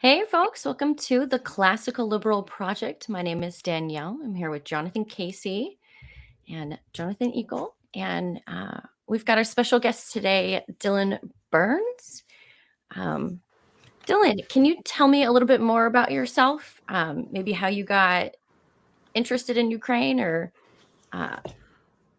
Hey, folks, welcome to the Classical Liberal Project. My name is Danielle. I'm here with Jonathan Casey and Jonathan Eagle. And we've got our special guest today, Dylan Burns. Dylan, can you tell me a little bit more about yourself? Maybe how you got interested in Ukraine, or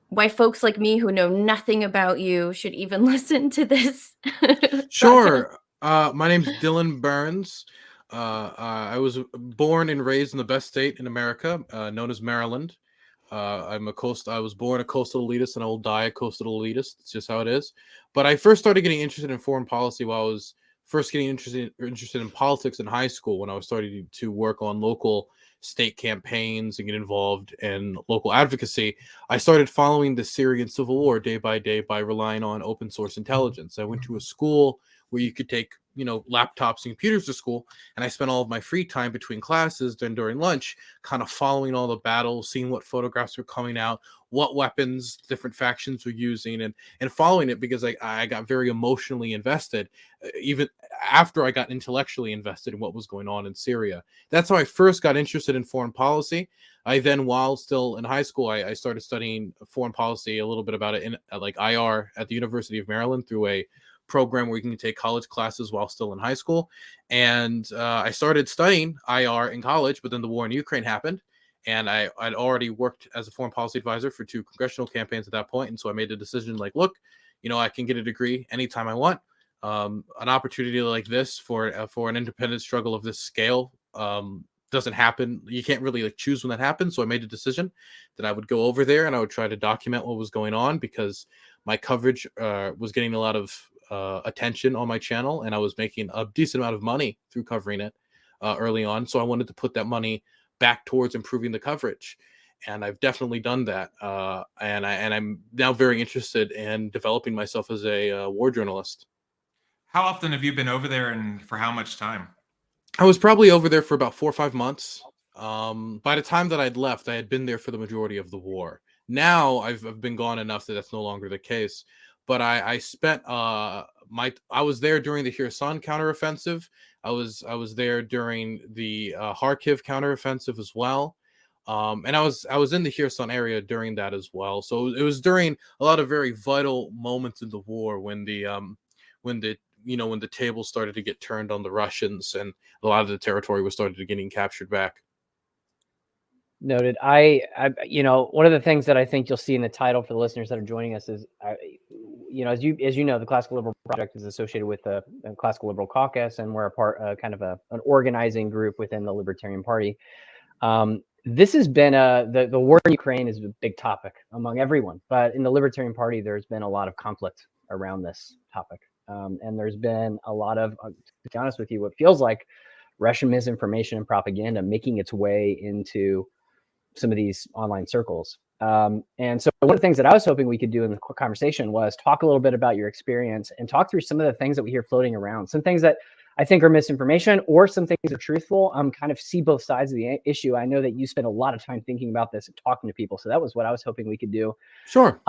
why folks like me who know nothing about you should even listen to this podcast? Sure. My name's Dylan Burns. I was born and raised in the best state in America, known as Maryland. I was born a coastal elitist, and I will die a coastal elitist. It's just how it is. But I first started getting interested in foreign policy while I was first getting interested in politics in high school, when I was starting to work on local state campaigns and get involved in local advocacy. I started following the Syrian civil war day by day by relying on open source intelligence. I went to a school where you could take laptops and computers to school, and I spent all of my free time between classes then during lunch kind of following all the battles, seeing what photographs were coming out, what weapons different factions were using, and following it, because I got very emotionally invested, even after I got intellectually invested in what was going on in Syria. That's how I first got interested in foreign policy. I then, while still in high school, I started studying foreign policy, a little bit about it in like IR at the University of Maryland, through a program where you can take college classes while still in high school. And I started studying IR in college, but then the war in Ukraine happened. And I'd already worked as a foreign policy advisor for 2 congressional campaigns at that point. And so I made the decision, like, look, I can get a degree anytime I want. An opportunity like this for an independent struggle of this scale doesn't happen. You can't really choose when that happens. So I made a decision that I would go over there and I would try to document what was going on, because my coverage was getting a lot of attention on my channel, and I was making a decent amount of money through covering it early on. So I wanted to put that money back towards improving the coverage, and I've definitely done that. And I'm now very interested in developing myself as a war journalist. How often have you been over there, and for how much time? I was probably over there for about 4 or 5 months. By the time that I'd left, I had been there for the majority of the war. Now I've been gone enough that that's no longer the case. But I spent I was there during the Kherson counteroffensive. I was there during the Kharkiv counteroffensive as well. And I was in the Kherson area during that as well. So it was during a lot of very vital moments in the war, when the tables started to get turned on the Russians, and a lot of the territory was started to getting captured back. Noted. One of the things that I think you'll see in the title for the listeners that are joining us is, as you know, the Classical Liberal Project is associated with the Classical Liberal Caucus, and we're a part, kind of an organizing group within the Libertarian Party. This has been the war in Ukraine is a big topic among everyone, but in the Libertarian Party, there's been a lot of conflict around this topic, and there's been a lot of, to be honest with you, what feels like Russian misinformation and propaganda making its way into some of these online circles. And so one of the things that I was hoping we could do in the conversation was talk a little bit about your experience and talk through some of the things that we hear floating around, some things that I think are misinformation, or some things are truthful. Kind of see both sides of the issue. I know that you spend a lot of time thinking about this and talking to people. So that was what I was hoping we could do. Sure.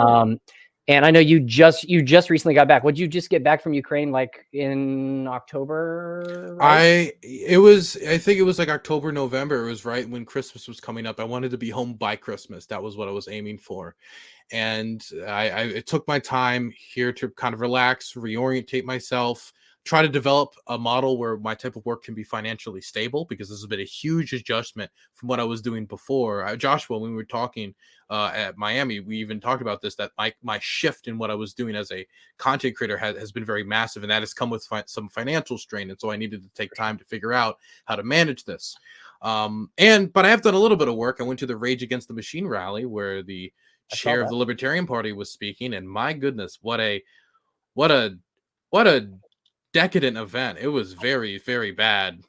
And I know you just recently got back. Would you just get back from Ukraine like in October? Right? I think it was like October, November. It was right when Christmas was coming up. I wanted to be home by Christmas. That was what I was aiming for. And I took my time here to kind of relax, reorientate myself, try to develop a model where my type of work can be financially stable, because this has been a huge adjustment from what I was doing before. Joshua, when we were talking at Miami, we even talked about this, that my shift in what I was doing as a content creator has been very massive, and that has come with some financial strain. And so I needed to take time to figure out how to manage this. But I have done a little bit of work. I went to the Rage Against the Machine rally, where the chair of the Libertarian Party was speaking, and my goodness, what a decadent event. It was very, very bad.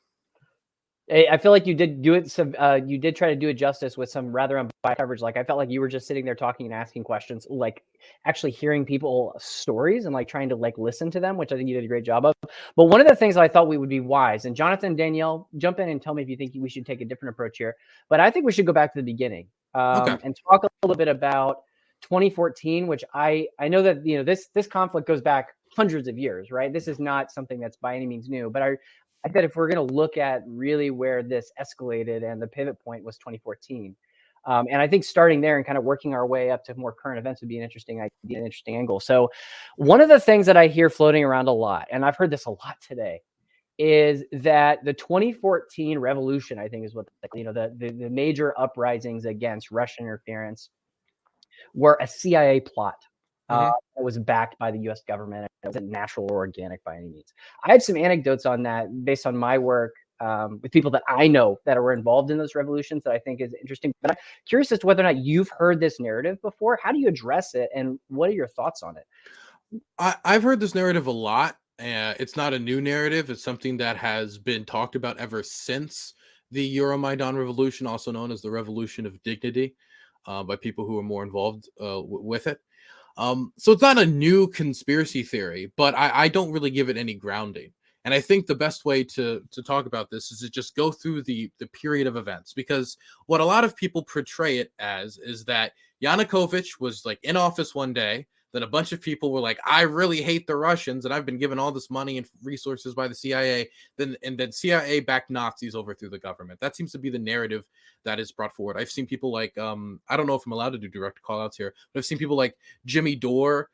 I feel like you did do it. You did try to do it justice with some rather unbiased coverage. Like, I felt like you were just sitting there talking and asking questions, like actually hearing people's stories and like trying to like listen to them, which I think you did a great job of. But one of the things I thought we would be wise, and Jonathan, Danielle, jump in and tell me if you think we should take a different approach here. But I think we should go back to the beginning and talk a little bit about 2014, which I know that this conflict goes back hundreds of years, right? This is not something that's by any means new, but think that if we're going to look at really where this escalated, and the pivot point was 2014. And I think starting there and kind of working our way up to more current events would be an interesting idea, an interesting angle. So one of the things that I hear floating around a lot, and I've heard this a lot today, is that the 2014 revolution, I think is what, the major uprisings against Russian interference were a CIA plot that was backed by the US government. It wasn't natural or organic by any means. I have some anecdotes on that based on my work with people that I know that were involved in those revolutions that I think is interesting. But I'm curious as to whether or not you've heard this narrative before. How do you address it, and what are your thoughts on it? I've heard this narrative a lot. It's not a new narrative. It's something that has been talked about ever since the Euromaidan revolution, also known as the Revolution of Dignity, by people who are more involved with it. So it's not a new conspiracy theory, but I don't really give it any grounding. And I think the best way to talk about this is to just go through the period of events, because what a lot of people portray it as is that Yanukovych was like in office one day. Then a bunch of people were like, I really hate the Russians, and I've been given all this money and resources by the CIA. Then CIA-backed Nazis overthrew the government. That seems to be the narrative that is brought forward. I've seen people like, I don't know if I'm allowed to do direct call-outs here, but I've seen people like Jimmy Dore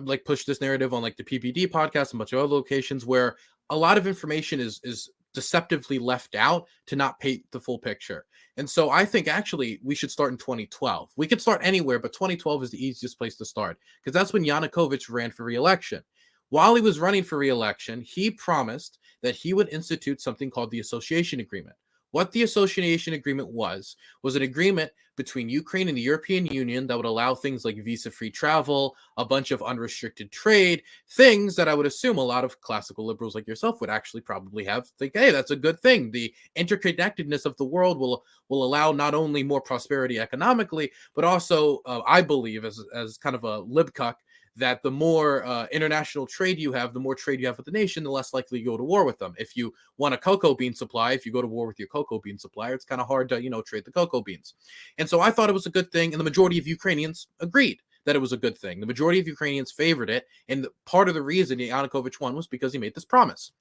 like push this narrative on like the PPD podcast and a bunch of other locations where a lot of information is deceptively left out to not paint the full picture. And so I think actually we should start in 2012. We could start anywhere, but 2012 is the easiest place to start because that's when Yanukovych ran for re-election. While he was running for re-election, he promised that he would institute something called the Association Agreement. What the Association Agreement was an agreement between Ukraine and the European Union that would allow things like visa-free travel, a bunch of unrestricted trade, things that I would assume a lot of classical liberals like yourself would actually probably think, hey, that's a good thing. The interconnectedness of the world will allow not only more prosperity economically, but also, I believe, as kind of a libcuck, that the more international trade you have, the more trade you have with the nation, the less likely you go to war with them. If you want a cocoa bean supply, if you go to war with your cocoa bean supplier, it's kind of hard to, trade the cocoa beans. And so I thought it was a good thing, and the majority of Ukrainians agreed that it was a good thing. The majority of Ukrainians favored it, and part of the reason Yanukovych won was because he made this promise.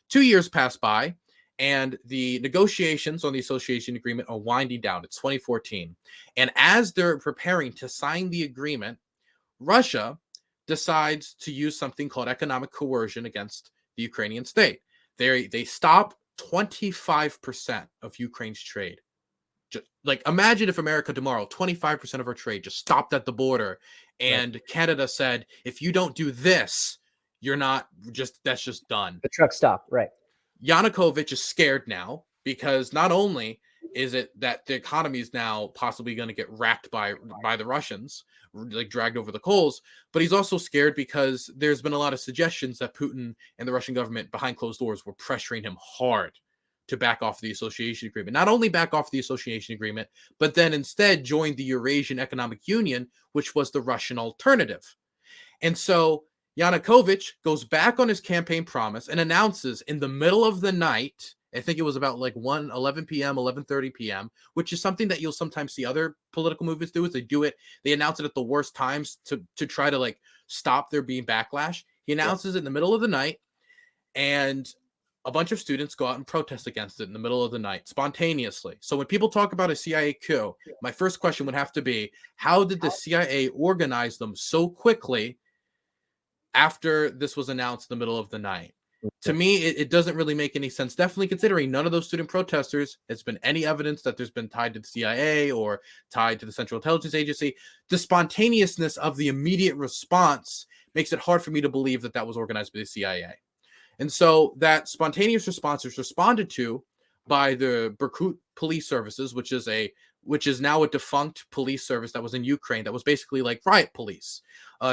2 years passed by, and the negotiations on the association agreement are winding down. It's 2014. And as they're preparing to sign the agreement, Russia decides to use something called economic coercion against the Ukrainian state. They stop 25% of Ukraine's trade. Just, like, imagine if America tomorrow, 25% of our trade just stopped at the border, and right. Canada said, if you don't do this, that's just done. The truck stopped, right. Yanukovych is scared now because not only is it that the economy is now possibly going to get wrapped by the Russians, like dragged over the coals, but he's also scared because there's been a lot of suggestions that Putin and the Russian government behind closed doors were pressuring him hard to back off the association agreement. Not only back off the association agreement, but then instead join the Eurasian Economic Union, which was the Russian alternative. And so Yanukovych goes back on his campaign promise and announces in the middle of the night, I think it was about like 11 p.m., 11:30 p.m., which is something that you'll sometimes see other political movements do, is they announce it at the worst times to try to like stop there being backlash. He announces it in the middle of the night, and a bunch of students go out and protest against it in the middle of the night, spontaneously. So when people talk about a CIA coup, my first question would have to be, how did the CIA organize them so quickly after this was announced in the middle of the night? To me, it doesn't really make any sense. Definitely considering none of those student protesters has been any evidence that there's been tied to the CIA or tied to the Central Intelligence Agency. The spontaneousness of the immediate response makes it hard for me to believe that that was organized by the CIA. And so that spontaneous response is responded to by the Berkut police services, which is now a defunct police service that was in Ukraine that was basically like riot police.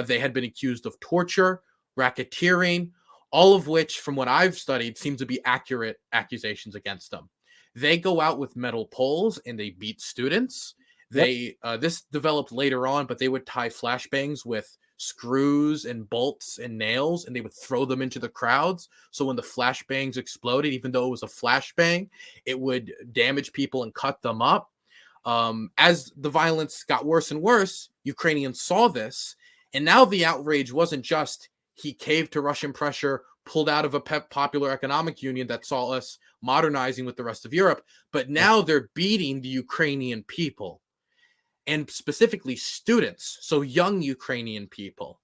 They had been accused of torture, racketeering, all of which, from what I've studied, seem to be accurate accusations against them. They go out with metal poles and they beat students. This developed later on, but they would tie flashbangs with screws and bolts and nails, and they would throw them into the crowds. So when the flashbangs exploded, even though it was a flashbang, it would damage people and cut them up. As the violence got worse and worse, Ukrainians saw this, and now the outrage wasn't just he caved to Russian pressure, pulled out of a popular economic union that saw us modernizing with the rest of Europe, but now they're beating the Ukrainian people, and specifically students, so young Ukrainian people.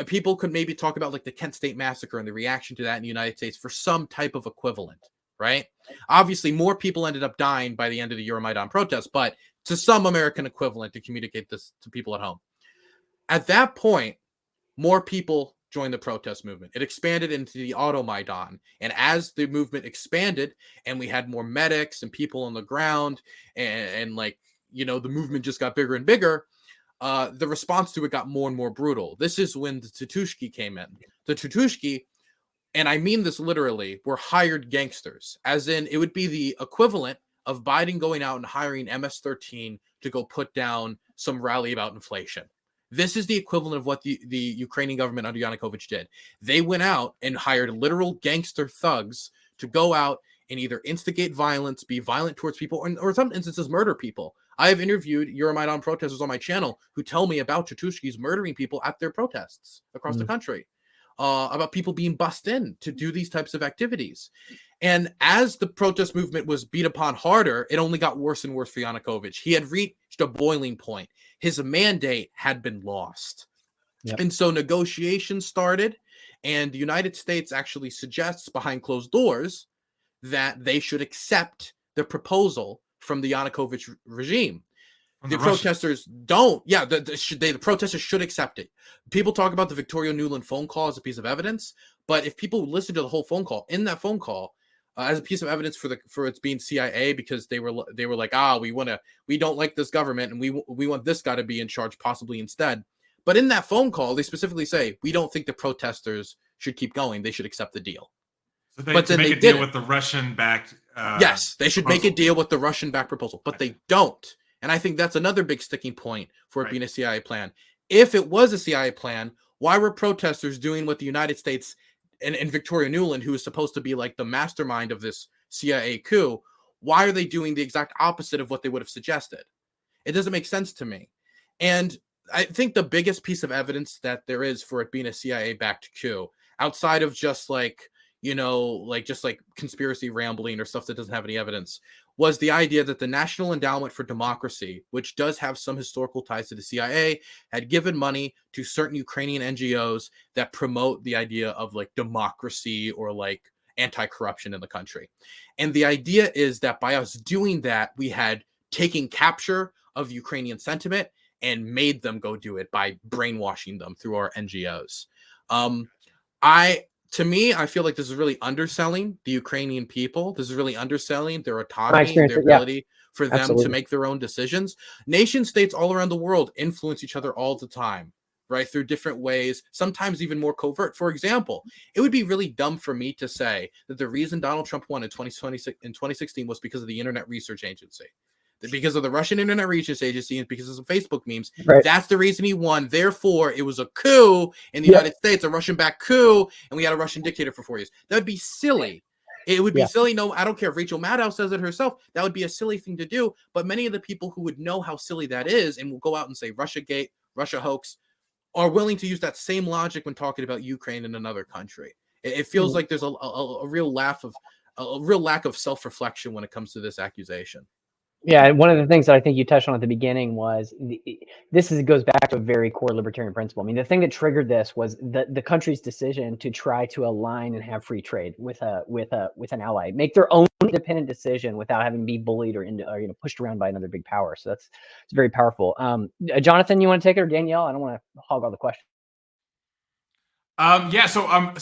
People could maybe talk about like the Kent State Massacre and the reaction to that in the United States for some type of equivalent, right? Obviously, more people ended up dying by the end of the Euromaidan protests, but to some American equivalent to communicate this to people at home. At that point, more people joined the protest movement. It expanded into the Automaidan. And as the movement expanded and we had more medics and people on the ground and like, you know, the movement just got bigger and bigger, the response to it got more and more brutal. This is when the Tutushki came in. The Tutushki, and I mean this literally, were hired gangsters, as in it would be the equivalent of Biden going out and hiring MS-13 to go put down some rally about inflation. This is the equivalent of what the Ukrainian government under Yanukovych did. They went out and hired literal gangster thugs to go out and either instigate violence, be violent towards people, or in some instances murder people. I have interviewed Euromaidan protesters on my channel who tell me about Tutushkis murdering people at their protests across the country, about people being bussed in to do these types of activities. And as the protest movement was beat upon harder, it only got worse and worse for Yanukovych. He had reached a boiling point. His mandate had been lost. Yep. And so negotiations started, and the United States actually suggests behind closed doors that they should accept the proposal from the Yanukovych regime. The protesters don't. Yeah, the protesters should accept it. People talk about the Victoria Nuland phone call as a piece of evidence, but if people listen to the whole phone call, in that phone call, as a piece of evidence for its being CIA, because they were like, we don't like this government and we want this guy to be in charge possibly instead. But in that phone call, they specifically say we don't think the protesters should keep going. They should accept the deal. So they make a deal with the Russian-backed. Yes, they should proposal. make a deal with the Russian-backed proposal, but they don't. And I think that's another big sticking point for it being a CIA plan. If it was a CIA plan, why were protesters doing what the United States and Victoria Nuland, who is supposed to be like the mastermind of this CIA coup, why are they doing the exact opposite of what they would have suggested? It doesn't make sense to me. And I think the biggest piece of evidence that there is for it being a CIA-backed coup, outside of just like, you know, like just like conspiracy rambling or stuff that doesn't have any evidence, was the idea that the National Endowment for Democracy, which does have some historical ties to the CIA, had given money to certain Ukrainian NGOs that promote the idea of like democracy or like anti-corruption in the country. And the idea is that by us doing that, we had taken capture of Ukrainian sentiment and made them go do it by brainwashing them through our NGOs. To me, I feel like this is really underselling the Ukrainian people. This is really underselling their autonomy, their ability for them to make their own decisions. Nation states all around the world influence each other all the time, right? Through different ways, sometimes even more covert. For example, it would be really dumb for me to say that the reason Donald Trump won in 2016 was because of the Internet Research Agency. Because of the Russian Internet Research Agency and because of some Facebook memes. Right. That's the reason he won. Therefore, it was a coup in the United States, a Russian-backed coup, and we had a Russian dictator for 4 years. That would be silly. It would be silly. No, I don't care if Rachel Maddow says it herself. That would be a silly thing to do. But many of the people who would know how silly that is and will go out and say Russiagate, Russia hoax, are willing to use that same logic when talking about Ukraine in another country. It feels like there's a real lack of self-reflection when it comes to this accusation. Yeah, and one of the things that I think you touched on at the beginning was goes back to a very core libertarian principle. I mean, the thing that triggered this was the country's decision to try to align and have free trade with an ally, make their own independent decision without having to be bullied or pushed around by another big power. So it's very powerful. Jonathan, you want to take it, or Danielle? I don't want to hog all the questions.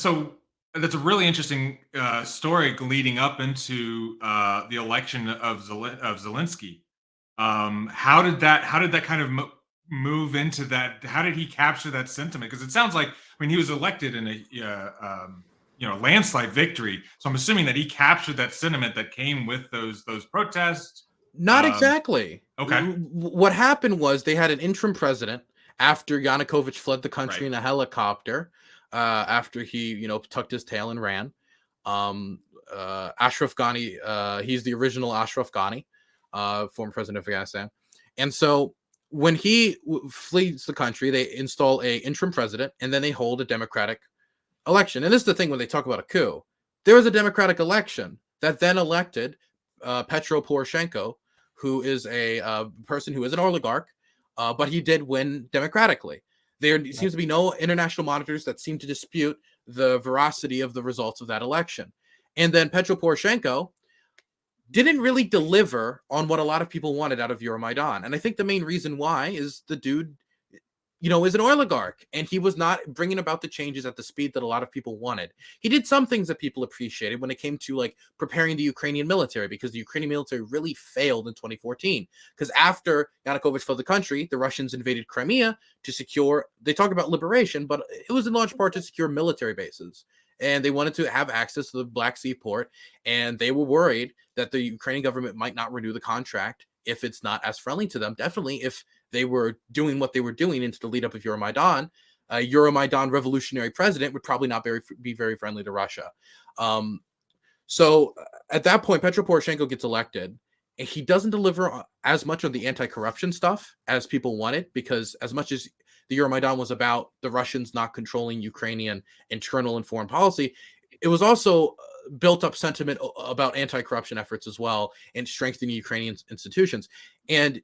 So that's a really interesting story leading up into the election of Zelensky. How did that kind of move into that? How did he capture that sentiment? Because it sounds like, I mean, he was elected in a landslide victory. So I'm assuming that he captured that sentiment that came with those protests. Not exactly. Okay. What happened was they had an interim president after Yanukovych fled the country in a helicopter. After he, tucked his tail and ran. Ashraf Ghani, he's the original Ashraf Ghani, former president of Afghanistan. And so when he flees the country, they install a interim president, and then they hold a democratic election. And this is the thing when they talk about a coup. There was a democratic election that then elected Petro Poroshenko, who is a person who is an oligarch, but he did win democratically. There seems to be no international monitors that seem to dispute the veracity of the results of that election. And then Petro Poroshenko didn't really deliver on what a lot of people wanted out of Euromaidan. And I think the main reason why is the dude, is an oligarch, and he was not bringing about the changes at the speed that a lot of people wanted. He did some things that people appreciated when it came to like preparing the Ukrainian military, because the Ukrainian military really failed in 2014. Because after Yanukovych fled the country, the Russians invaded Crimea to secure, they talk about liberation, but it was in large part to secure military bases. And they wanted to have access to the Black Sea port, and they were worried that the Ukrainian government might not renew the contract if it's not as friendly to them. Definitely if they were doing what they were doing into the lead up of Euromaidan, a Euromaidan revolutionary president would probably not be very friendly to Russia. So at that point, Petro Poroshenko gets elected, and he doesn't deliver as much on the anti-corruption stuff as people wanted, because as much as the Euromaidan was about the Russians not controlling Ukrainian internal and foreign policy, it was also built up sentiment about anti-corruption efforts as well, and strengthening Ukrainian institutions. And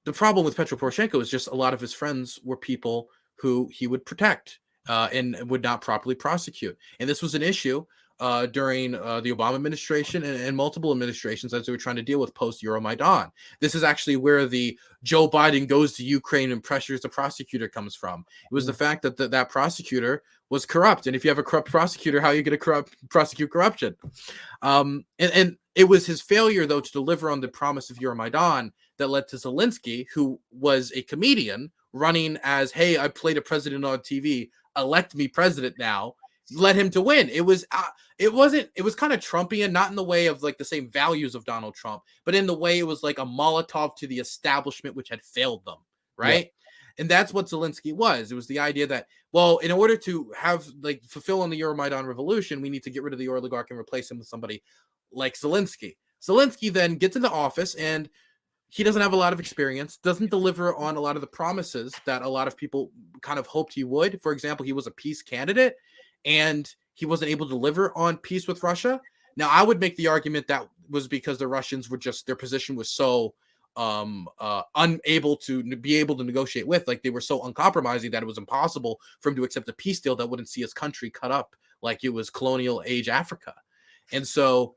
the problem with Petro Poroshenko is just a lot of his friends were people who he would protect and would not properly prosecute. And this was an issue during the Obama administration and multiple administrations as they were trying to deal with post-Euromaidan. This is actually where the Joe Biden goes to Ukraine and pressures the prosecutor comes from. It was the fact that that prosecutor was corrupt. And if you have a corrupt prosecutor, how are you going to prosecute corruption? And it was his failure, though, to deliver on the promise of Euromaidan that led to Zelenskyy, who was a comedian running as, hey, I played a president on TV, elect me president now, led him to win. It was kind of Trumpian, not in the way of like the same values of Donald Trump, but in the way it was like a Molotov to the establishment, which had failed them, right? Yeah. And that's what Zelenskyy was. It was the idea that, well, in order to fulfill on the Euromaidan revolution, we need to get rid of the oligarch and replace him with somebody like Zelenskyy. Zelenskyy then gets into office, and he doesn't have a lot of experience, doesn't deliver on a lot of the promises that a lot of people kind of hoped he would. For example, he was a peace candidate, and he wasn't able to deliver on peace with Russia. Now, I would make the argument that was because the Russians were just, their position was so unable to be able to negotiate with, like they were so uncompromising that it was impossible for him to accept a peace deal that wouldn't see his country cut up like it was colonial age Africa. And so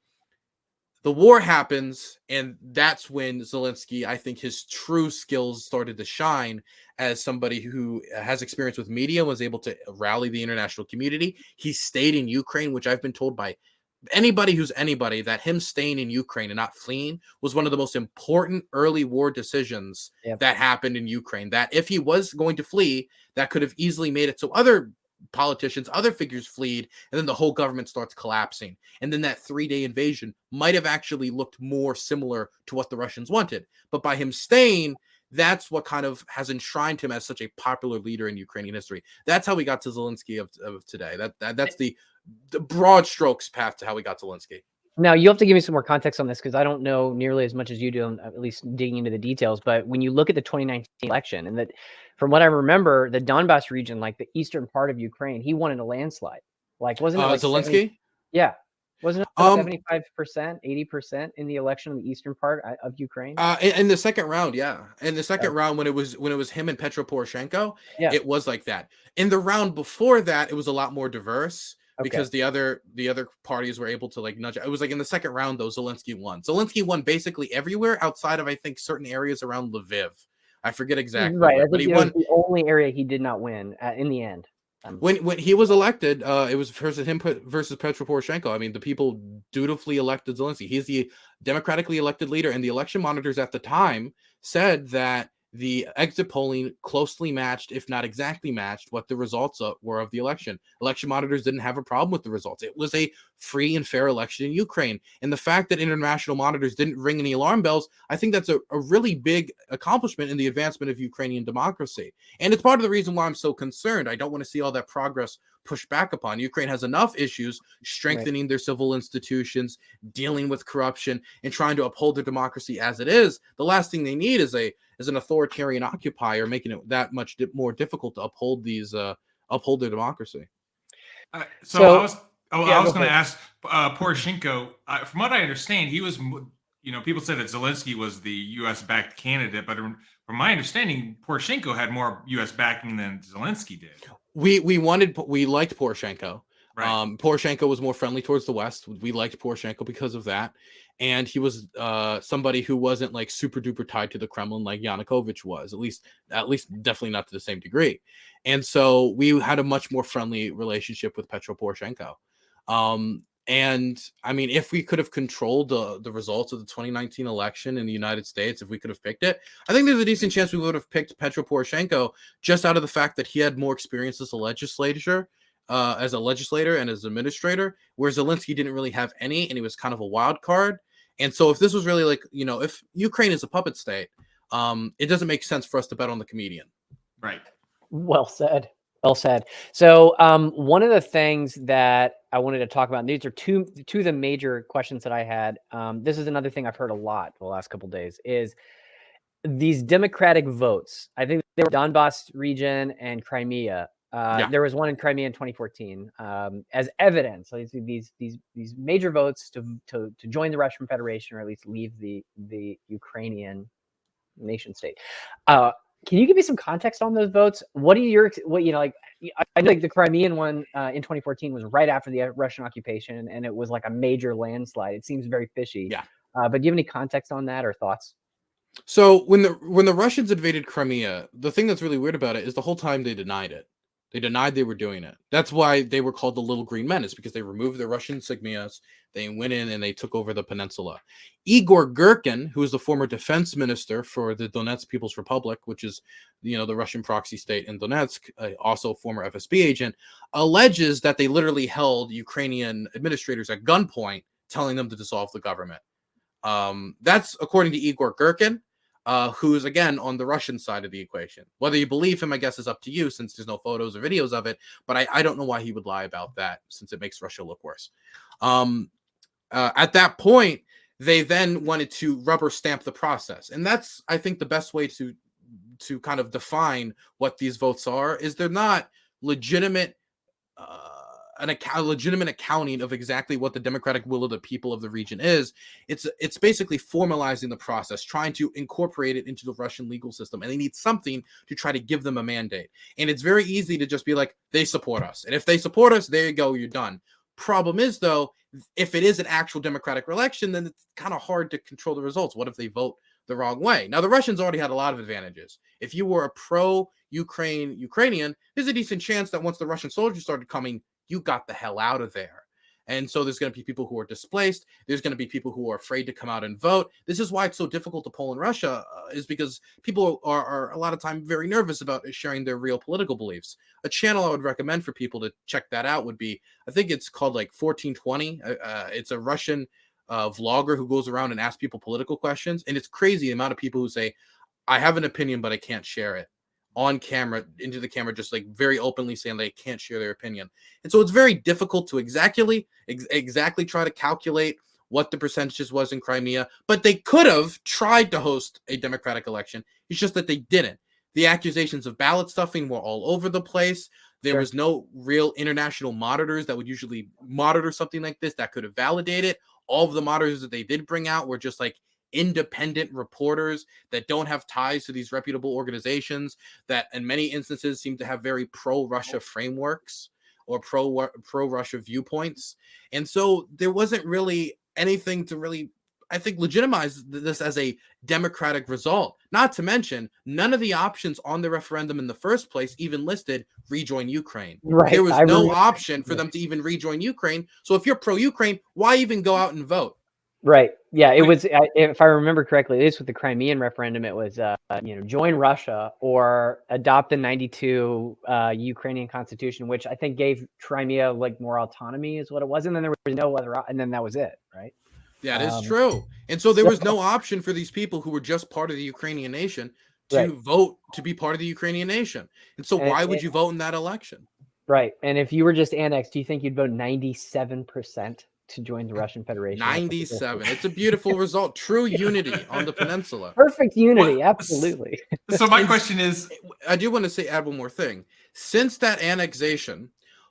the war happens, and that's when Zelenskyy, I think his true skills started to shine as somebody who has experience with media, was able to rally the international community. He stayed in Ukraine, which I've been told by anybody who's anybody that him staying in Ukraine and not fleeing was one of the most important early war decisions that happened in Ukraine. That if he was going to flee, that could have easily made it so other politicians, other figures fled, and then the whole government starts collapsing. And then that 3-day invasion might have actually looked more similar to what the Russians wanted. But by him staying, that's what kind of has enshrined him as such a popular leader in Ukrainian history. That's how we got to Zelenskyy of today. That's the broad strokes path to how we got to Zelenskyy. Now, you have to give me some more context on this, because I don't know nearly as much as you do, at least digging into the details. But when you look at the 2019 election, and that, from what I remember, the Donbass region, like the eastern part of Ukraine, he won in a landslide. Like, wasn't it like Zelenskyy? Yeah. Wasn't it 75%, 80% in the election in the eastern part of Ukraine? In the second round, yeah. In the second round, when it was him and Petro Poroshenko, it was like that. In the round before that, it was a lot more diverse. Because the other parties were able to like nudge. It was like in the second round, though, Zelenskyy won. Zelenskyy won basically everywhere outside of, I think, certain areas around Lviv. I forget exactly. Right, but he won. The only area he did not win in the end. When he was elected, it was versus Petro Poroshenko. I mean, the people dutifully elected Zelenskyy. He's the democratically elected leader, and the election monitors at the time said that the exit polling closely matched, if not exactly matched, what the results were of the election. Election monitors didn't have a problem with the results. It was a free and fair election in Ukraine. And the fact that international monitors didn't ring any alarm bells, I think that's a really big accomplishment in the advancement of Ukrainian democracy. And it's part of the reason why I'm so concerned. I don't want to see all that progress pushed back upon. Ukraine has enough issues strengthening their civil institutions, dealing with corruption, and trying to uphold their democracy as it is. The last thing they need is an authoritarian occupier, making it that much more difficult to uphold their democracy. So Yeah, I was go going for to it. ask Poroshenko. From what I understand, he was, people say that Zelensky was the U.S. backed candidate, but from my understanding, Poroshenko had more U.S. backing than Zelensky did. We liked Poroshenko. Right. Poroshenko was more friendly towards the West. We liked Poroshenko because of that, and he was somebody who wasn't like super duper tied to the Kremlin like Yanukovych was. At least, definitely not to the same degree. And so we had a much more friendly relationship with Petro Poroshenko. And I mean, if we could have controlled the results of the 2019 election in the United States, if we could have picked it, I think there's a decent chance we would have picked Petro Poroshenko just out of the fact that he had more experience as a legislator and as an administrator, whereas Zelensky didn't really have any, and he was kind of a wild card. And so if this was really like, if Ukraine is a puppet state, it doesn't make sense for us to bet on the comedian. Right. Well said. Well said. So one of the things that I wanted to talk about, and these are two of the major questions that I had. This is another thing I've heard a lot the last couple of days is these Democratic votes. I think they were Donbass region and Crimea. There was one in Crimea in 2014 as evidence. So these major votes to join the Russian Federation or at least leave the Ukrainian nation state. Can you give me some context on those votes? What are your I know like the Crimean one in 2014 was right after the Russian occupation, and it was like a major landslide. It seems very fishy. Yeah. But do you have any context on that or thoughts? So when the Russians invaded Crimea, the thing that's really weird about it is the whole time they denied it. They denied they were doing it. That's why they were called the Little Green Men, is because they removed the Russian insignias. They went in and they took over the peninsula. Igor Girkin, who is the former defense minister for the Donetsk People's Republic, which is, the Russian proxy state in Donetsk, also former FSB agent, alleges that they literally held Ukrainian administrators at gunpoint, telling them to dissolve the government. That's according to Igor Girkin, who's again on the Russian side of the equation. Whether you believe him, I guess, is up to you, since there's no photos or videos of it. But I don't know why he would lie about that, since it makes Russia look worse. At that point, they then wanted to rubber stamp the process, and that's, I think, the best way to kind of define what these votes are. Is they're not legitimate. A legitimate accounting of exactly what the democratic will of the people of the region is. It's basically formalizing the process, trying to incorporate it into the Russian legal system, and they need something to try to give them a mandate. And it's very easy to just be like, they support us, and if they support us, there you go, you're done. Problem is, though, if it is an actual democratic election, then it's kind of hard to control the results. What if they vote the wrong way? Now, the Russians already had a lot of advantages. If you were a pro-Ukrainian, there's a decent chance that once the Russian soldiers started coming, you got the hell out of there. And so there's going to be people who are displaced. There's going to be people who are afraid to come out and vote. This is why it's so difficult to poll in Russia, is because people are a lot of time very nervous about sharing their real political beliefs. A channel I would recommend for people to check that out would be, I think it's called like 1420. It's a Russian vlogger who goes around and asks people political questions. And it's crazy the amount of people who say, I have an opinion, but I can't share it. On camera, into the camera, just like very openly saying they can't share their opinion. And so it's very difficult to exactly try to calculate what the percentages was in Crimea, but they could have tried to host a democratic election. It's just that they didn't. The accusations of ballot stuffing were all over the place. There was no real international monitors that would usually monitor something like this that could have validated. All of the monitors that they did bring out were just like independent reporters that don't have ties to these reputable organizations that in many instances seem to have very pro-Russia frameworks or pro-Russia viewpoints. And so there wasn't really anything to really, I think, legitimize this as a democratic result. Not to mention, none of the options on the referendum in the first place even listed rejoin Ukraine. Right. There was no option for them to even rejoin Ukraine. So if you're pro-Ukraine, why even go out and vote? Right. Yeah. It was, if I remember correctly, at least with the Crimean referendum, it was, join Russia or adopt the 92 Ukrainian constitution, which I think gave Crimea like more autonomy is what it was. And then there was no other, and then that was it. Right. Yeah, that is true. And so there was no option for these people who were just part of the Ukrainian nation to vote to be part of the Ukrainian nation. And so why would you vote in that election? Right. And if you were just annexed, do you think you'd vote 97%? To join the Russian Federation? 97. It's a beautiful result. True unity on the peninsula. Perfect unity. Absolutely. So my question is, I do want to add one more thing. Since that annexation,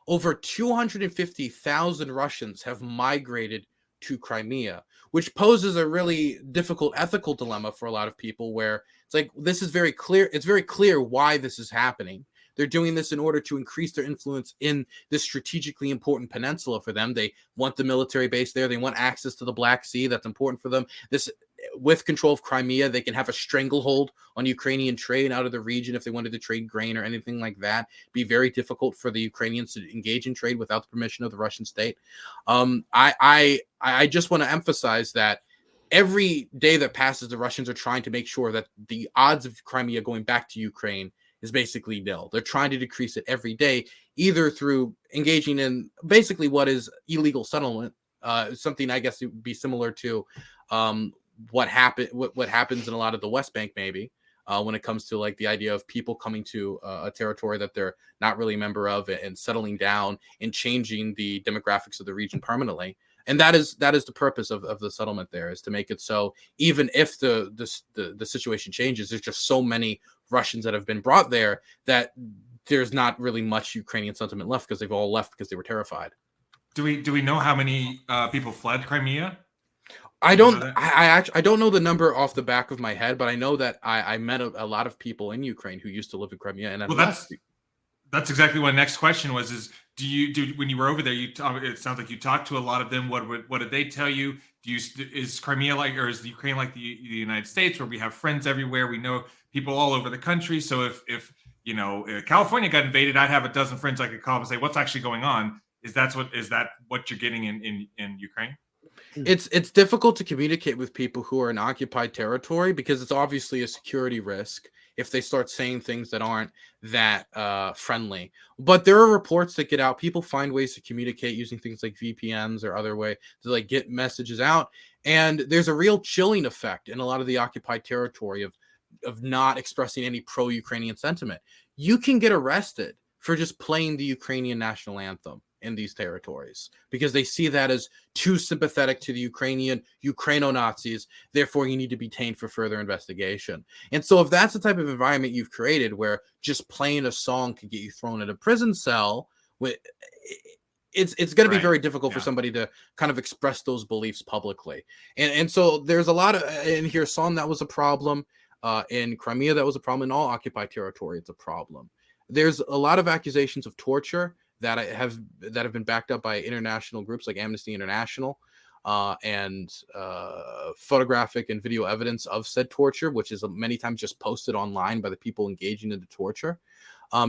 over 250,000 Russians have migrated to Crimea, which poses a really difficult ethical dilemma for a lot of people, where it's like, this is very clear. It's very clear why this is happening. They're doing this in order to increase their influence in this strategically important peninsula for them. They want the military base there. They want access to the Black Sea. That's important for them. This, with control of Crimea, they can have a stranglehold on Ukrainian trade out of the region if they wanted to trade grain or anything like that. Be very difficult for the Ukrainians to engage in trade without the permission of the Russian state. I just want to emphasize that every day that passes, the Russians are trying to make sure that the odds of Crimea going back to Ukraine is basically nil. They're trying to decrease it every day, either through engaging in basically what is illegal settlement, something I guess it would be similar to what happens in a lot of the West Bank, maybe, when it comes to like the idea of people coming to a territory that they're not really a member of and settling down and changing the demographics of the region permanently. And that is the purpose of the settlement there, is to make it so even if the situation changes, there's just so many Russians that have been brought there that there's not really much Ukrainian sentiment left, because they've all left because they were terrified. Do we know how many people fled Crimea? I don't know the number off the back of my head, but I know that I met a lot of people in Ukraine who used to live in Crimea, and that's exactly my next question was: is when you were over there, it sounds like you talked to a lot of them. What did they tell you? Is Crimea like, or is the Ukraine like the United States, where we have friends everywhere? We know people all over the country. So if California got invaded, I'd have a dozen friends I could call and say, what's actually going on? Is that what you're getting in Ukraine? It's difficult to communicate with people who are in occupied territory, because it's obviously a security risk if they start saying things that aren't that friendly. But there are reports that get out. People find ways to communicate using things like VPNs or other way to like get messages out. And there's a real chilling effect in a lot of the occupied territory of not expressing any pro-Ukrainian sentiment. You can get arrested for just playing the Ukrainian national anthem in these territories, because they see that as too sympathetic to the Ukraino-Nazis. Therefore, you need to be detained for further investigation. And so if that's the type of environment you've created, where just playing a song could get you thrown in a prison cell, it's going to be very difficult for somebody to kind of express those beliefs publicly. And so there's a lot of, in Kherson, that was a problem. In Crimea, that was a problem. In all occupied territory, it's a problem. There's a lot of accusations of torture that have been backed up by international groups like Amnesty International, and photographic and video evidence of said torture, which is many times just posted online by the people engaging in the torture.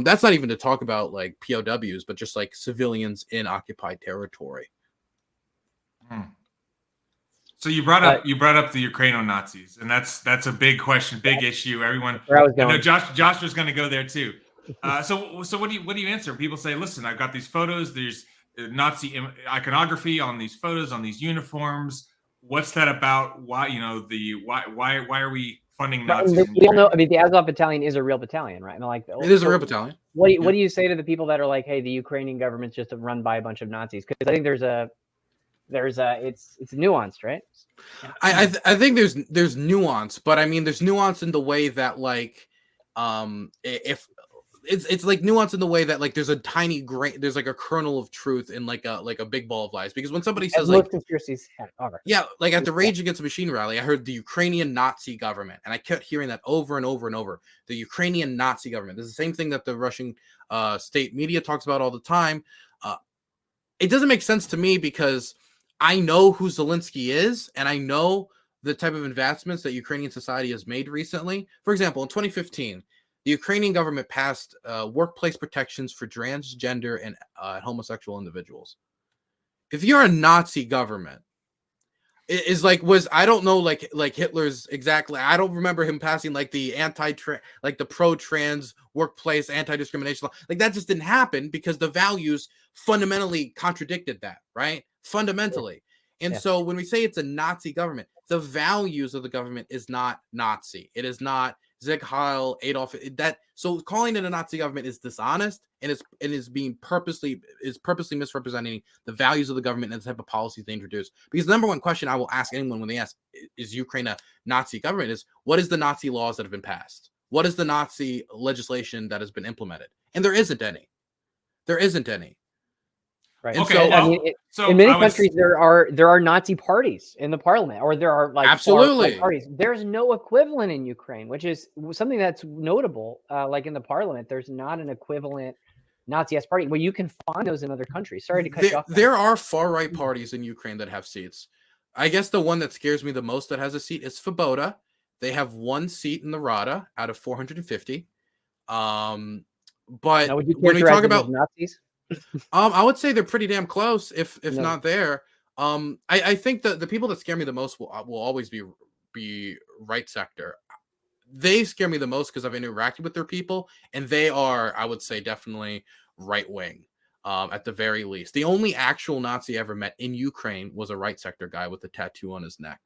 That's not even to talk about like POWs, but just like civilians in occupied territory. So you brought up the Ukraino-Nazis, and that's a big question, big issue. Everyone, Where I was going. I know Josh was going to go there too. So what do you answer? People say, listen, I've got these photos. There's Nazi iconography on these photos, on these uniforms. What's that about? Why why are we funding Nazis? We all know. I mean, the Azov battalion is a real battalion, right? I mean, like, it is a real battalion. What do you say to the people that are like, hey, the Ukrainian government's just run by a bunch of Nazis? Because I think it's nuanced, right? I think there's nuance, but I mean, there's nuance in the way that like, if it's like nuance in the way that like there's a tiny grain, there's like a kernel of truth in like a big ball of lies. Because when somebody says like conspiracies, yeah, like at the Rage Against the Machine rally, I heard the Ukrainian Nazi government, and I kept hearing that over and over and over. The Ukrainian Nazi government. It's the same thing that the Russian state media talks about all the time. It doesn't make sense to me, because I know who Zelenskyy is, and I know the type of advancements that Ukrainian society has made recently. For example, in 2015, the Ukrainian government passed workplace protections for transgender and homosexual individuals. If you're a Nazi government, I don't know, like Hitler's exactly. I don't remember him passing like the the pro-trans workplace anti-discrimination law. Like that just didn't happen, because the values fundamentally contradicted that, right? Fundamentally. And so when we say it's a Nazi government, the values of the government is not Nazi. It is not Sieg Heil, Adolf. So calling it a Nazi government is dishonest, and is purposely misrepresenting the values of the government and the type of policies they introduce. Because the number one question I will ask anyone when they ask, is Ukraine a Nazi government, is what is the Nazi laws that have been passed? What is the Nazi legislation that has been implemented? And there isn't any. There isn't any. Right. And Okay, so, I mean, so in many I was- countries, there are Nazi parties in the parliament, or there are like Absolutely. far-right parties. There's no equivalent in Ukraine, which is something that's notable. Like in the parliament, there's not an equivalent Nazi-esque party. Well, you can find those in other countries. Sorry to cut you off. there are far-right parties in Ukraine that have seats. I guess the one that scares me the most that has a seat is Svoboda. They have 1 seat in the Rada out of 450. But Now, would you when we characterize talk them as about, Nazis? I would say they're pretty damn close, if No. not there. I think the people that scare me the most will always be right sector. They scare me the most because I've interacted with their people, and they are, I would say, definitely right wing. At the very least, the only actual Nazi I ever met in Ukraine was a right sector guy with a tattoo on his neck.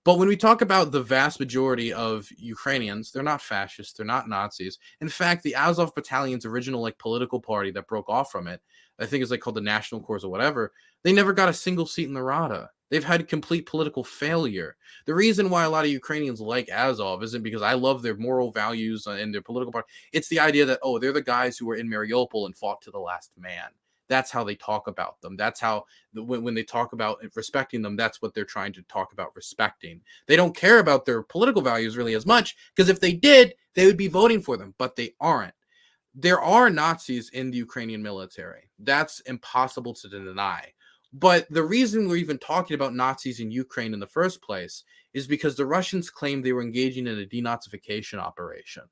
But when we talk about the vast majority of Ukrainians, they're not fascists, they're not Nazis. In fact, the Azov Battalion's original like political party that broke off from it, I think it's like called the National Corps or whatever, they never got a single seat in the Rada. They've had complete political failure. The reason why a lot of Ukrainians like Azov isn't because I love their moral values and their political party. It's the idea that, oh, they're the guys who were in Mariupol and fought to the last man. That's how they talk about them. That's how, when they talk about respecting them, that's what they're trying to talk about respecting. They don't care about their political values really as much, because if they did, they would be voting for them, but they aren't. There are Nazis in the Ukrainian military. That's impossible to deny. But the reason we're even talking about Nazis in Ukraine in the first place is because the Russians claimed they were engaging in a denazification operation.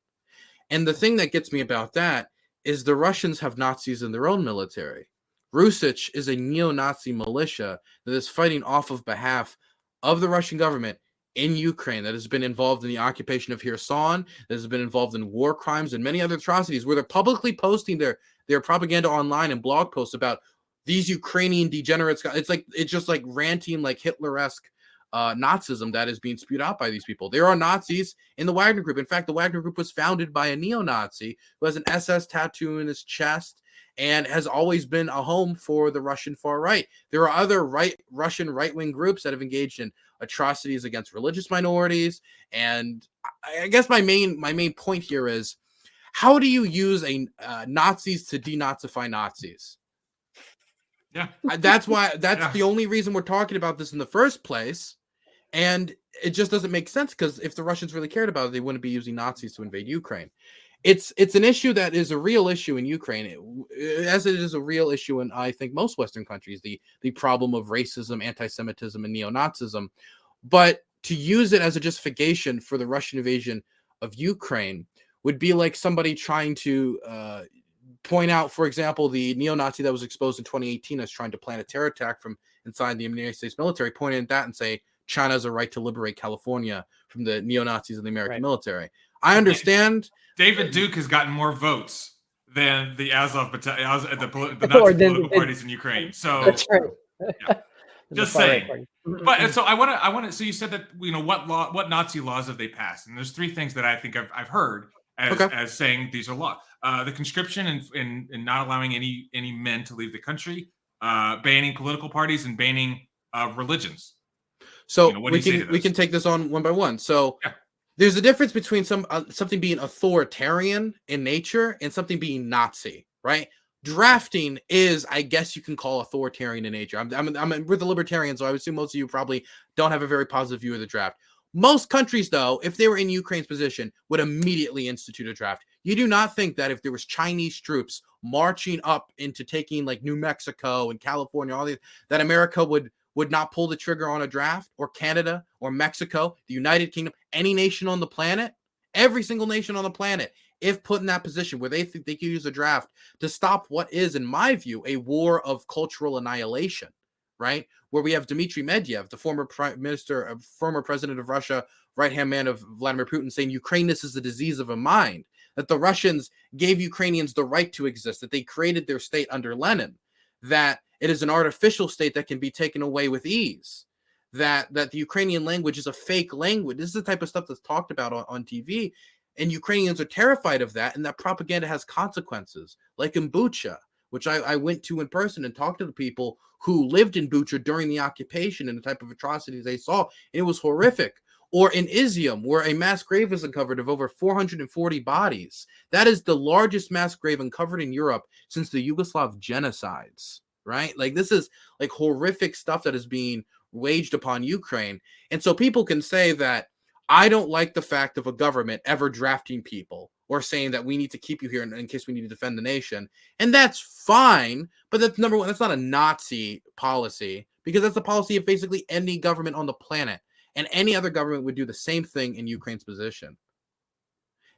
And the thing that gets me about that is the Russians have Nazis in their own military. Rusich is a neo-Nazi militia that is fighting off of behalf of the Russian government in Ukraine, that has been involved in the occupation of Kherson, that has been involved in war crimes and many other atrocities, where they're publicly posting their propaganda online and blog posts about these Ukrainian degenerates. It's just like ranting, like Hitler-esque Nazism that is being spewed out by these people. There are Nazis in the Wagner Group. In fact, the Wagner Group was founded by a neo-Nazi who has an SS tattoo in his chest and has always been a home for the Russian far right. There are other Russian right-wing groups that have engaged in atrocities against religious minorities. And I guess my main point here is, how do you use Nazis to denazify Nazis? Yeah, that's the only reason we're talking about this in the first place. And it just doesn't make sense, because if the Russians really cared about it, they wouldn't be using Nazis to invade Ukraine. It's an issue that is a real issue in Ukraine, as it is a real issue in, I think, most Western countries, the problem of racism, anti-Semitism, and neo-Nazism. But to use it as a justification for the Russian invasion of Ukraine would be like somebody trying to point out, for example, the neo-Nazi that was exposed in 2018 as trying to plan a terror attack from inside the United States military, pointing at that and say, China has a right to liberate California from the neo-Nazis of the American military. I understand. David Duke has gotten more votes than the Azov Battalion, the Nazi political parties in Ukraine. So That's right. Yeah. Just saying. But so I want to. So you said that, what Nazi laws have they passed? And there's 3 things that I think I've heard as saying these are laws: the conscription and not allowing any men to leave the country, banning political parties, and banning religions. So we can take this on one by one. So there's a difference between something being authoritarian in nature and something being Nazi, right? Drafting is, I guess you can call authoritarian in nature. We're the Libertarians, so I would assume most of you probably don't have a very positive view of the draft. Most countries, though, if they were in Ukraine's position, would immediately institute a draft. You do not think that if there was Chinese troops marching up into taking like New Mexico and California, all these, that America would not pull the trigger on a draft, or Canada or Mexico, the United Kingdom, any nation on the planet, every single nation on the planet, if put in that position where they think they can use a draft to stop what is, in my view, a war of cultural annihilation, right? Where we have Dmitry Medvedev, the former prime minister, former president of Russia, right-hand man of Vladimir Putin, saying Ukrainianness is a disease of a mind, that the Russians gave Ukrainians the right to exist, that they created their state under Lenin, that it is an artificial state that can be taken away with ease, that the Ukrainian language is a fake language. This is the type of stuff that's talked about on TV, and Ukrainians are terrified of that, and that propaganda has consequences, like in Bucha, which I went to in person and talked to the people who lived in Bucha during the occupation and the type of atrocities they saw. It was horrific. Or in Izium, where a mass grave is uncovered of over 440 bodies. That is the largest mass grave uncovered in Europe since the Yugoslav genocides. right? Like this is like horrific stuff that is being waged upon Ukraine. And so people can say that I don't like the fact of a government ever drafting people or saying that we need to keep you here in case we need to defend the nation. And that's fine. But that's number one, that's not a Nazi policy, because that's the policy of basically any government on the planet. And any other government would do the same thing in Ukraine's position.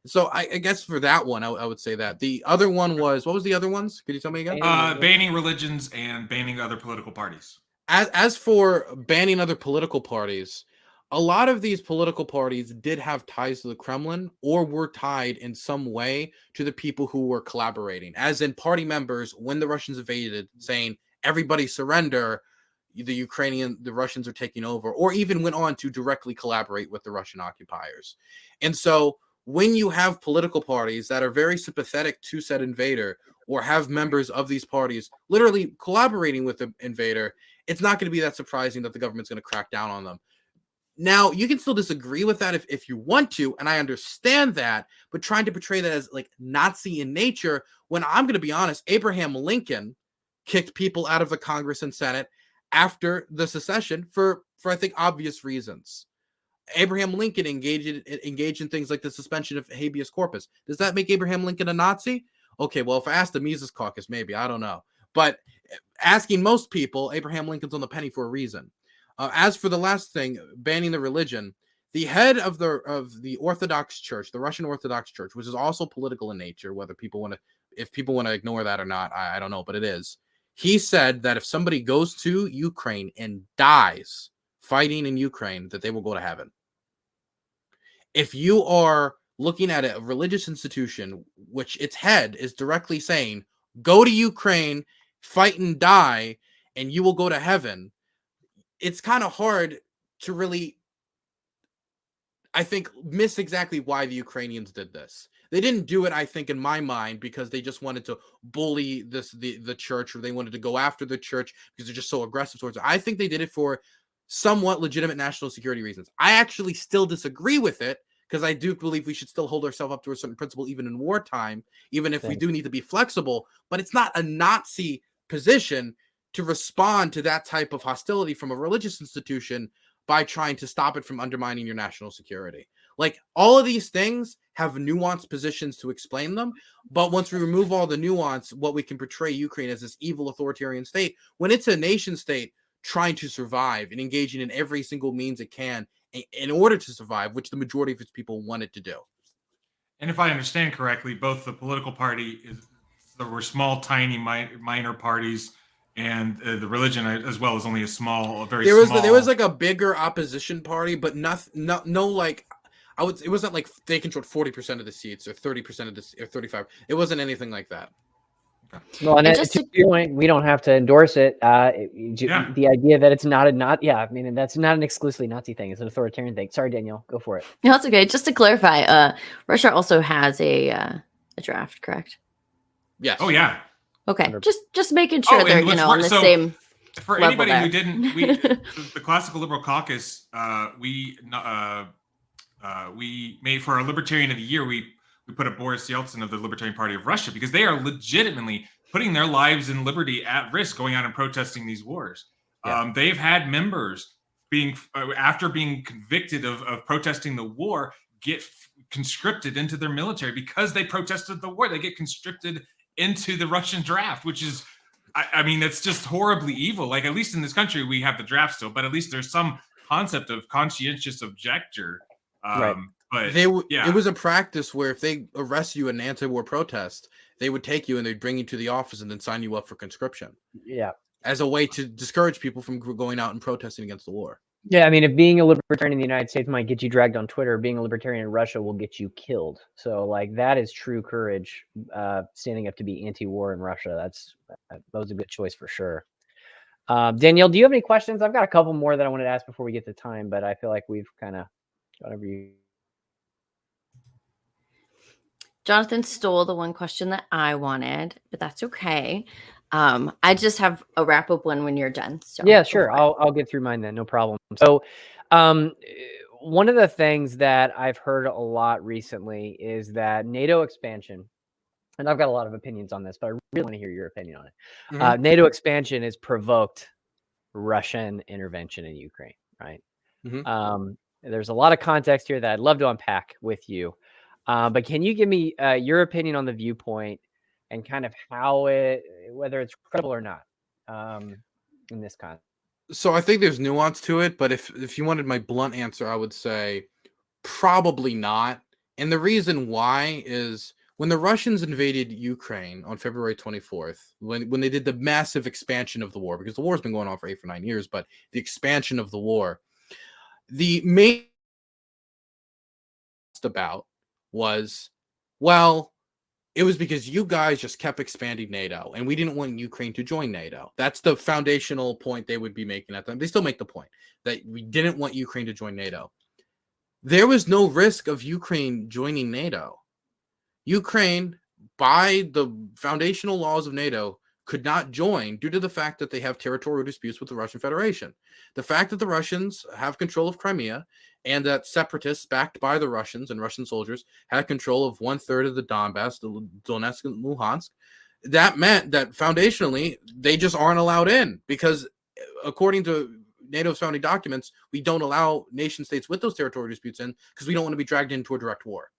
So I guess for that one, I would say that. The other one was, what was the other ones? Could you tell me again? Banning religions and banning other political parties. As for banning other political parties, a lot of these political parties did have ties to the Kremlin or were tied in some way to the people who were collaborating, as in party members when the Russians invaded, saying, everybody surrender, the Russians are taking over, or even went on to directly collaborate with the Russian occupiers. And so when you have political parties that are very sympathetic to said invader, or have members of these parties literally collaborating with the invader, it's not going to be that surprising that the government's going to crack down on them. Now, you can still disagree with that if you want to, and I understand that, but trying to portray that as like Nazi in nature, when I'm going to be honest, Abraham Lincoln kicked people out of the Congress and Senate after the secession for I think obvious reasons. Abraham Lincoln engaged in things like the suspension of habeas corpus. Does that make Abraham Lincoln a Nazi? Okay, well, if I asked the Mises Caucus, maybe, I don't know. But asking most people, Abraham Lincoln's on the penny for a reason. As for the last thing, banning the religion, the head of the Orthodox Church, the Russian Orthodox Church, which is also political in nature, whether people want to, if people want to ignore that or not, I don't know, but it is. He said that if somebody goes to Ukraine and dies fighting in Ukraine, that they will go to heaven. If you are looking at a religious institution, which its head is directly saying, go to Ukraine, fight and die, and you will go to heaven, it's kind of hard to really, I think, miss exactly why the Ukrainians did this. They didn't do it, I think, in my mind, because they just wanted to bully the church, or they wanted to go after the church because they're just so aggressive towards it. I think they did it for somewhat legitimate national security reasons. I actually still disagree with it, because I do believe we should still hold ourselves up to a certain principle, even in wartime, even if we do need to be flexible. But it's not a Nazi position to respond to that type of hostility from a religious institution by trying to stop it from undermining your national security. Like, all of these things have nuanced positions to explain them, but once we remove all the nuance, what we can portray Ukraine as this evil authoritarian state, when it's a nation state trying to survive and engaging in every single means it can in order to survive, which the majority of its people wanted to do. And if I understand correctly, both the political party, there were small, tiny, minor parties, and the religion as well is only a small, very small. There was like a bigger opposition party, but no like, it wasn't like they controlled 40% of the seats or 30% of the, or 35. It wasn't anything like that. Well, and just to your point, we don't have to endorse it. The idea that it's not I mean, that's not an exclusively Nazi thing; it's an authoritarian thing. Sorry, Daniel, go for it. No, that's okay. Just to clarify, Russia also has a draft, correct? Yes. Oh yeah. Okay, 100%. just making sure they're on the same. For anybody who didn't, the Classical Liberal Caucus, we made for our Libertarian of the Year. We put up Boris Yeltsin of the Libertarian Party of Russia, because they are legitimately putting their lives and liberty at risk going out and protesting these wars. Yeah. They've had members after being convicted of protesting the war, get conscripted into their military because they protested the war. They get conscripted into the Russian draft, which is, I mean, it's just horribly evil. Like, at least in this country, we have the draft still, but at least there's some concept of conscientious objector. Right. But it was a practice where if they arrest you in an anti-war protest, they would take you and they'd bring you to the office and then sign you up for conscription. Yeah. As a way to discourage people from going out and protesting against the war. Yeah, I mean, if being a libertarian in the United States might get you dragged on Twitter, being a libertarian in Russia will get you killed. So, like, that is true courage, standing up to be anti-war in Russia. That was a good choice for sure. Danielle, do you have any questions? I've got a couple more that I wanted to ask before we get to time, but I feel like we've kind of got every. Jonathan stole the one question that I wanted, but that's okay. I just have a wrap up one when you're done. So yeah, sure. I'll get through mine then. No problem. So, one of the things that I've heard a lot recently is that NATO expansion and I've got a lot of opinions on this, but I really want to hear your opinion on it. Mhm. NATO expansion has provoked Russian intervention in Ukraine, right? Mhm. There's a lot of context here that I'd love to unpack with you. But can you give me your opinion on the viewpoint and kind of how whether it's credible or not, in this context? So I think there's nuance to it, but if you wanted my blunt answer, I would say probably not. And the reason why is when the Russians invaded Ukraine on February 24th, when they did the massive expansion of the war, because the war's been going on for 8 or 9 years, but the expansion of the war, the main about was, well, it was because you guys just kept expanding NATO and we didn't want Ukraine to join NATO. That's the foundational point they would be making at them. They still make the point that we didn't want Ukraine to join NATO. There was no risk of Ukraine joining NATO. Ukraine, by the foundational laws of NATO, could not join due to the fact that they have territorial disputes with the Russian Federation. The fact that the Russians have control of Crimea and that separatists backed by the Russians and Russian soldiers had control of 1/3 of the Donbass, the Donetsk and Luhansk, that meant that foundationally they just aren't allowed in because according to NATO's founding documents, we don't allow nation states with those territorial disputes in because we don't want to be dragged into a direct war.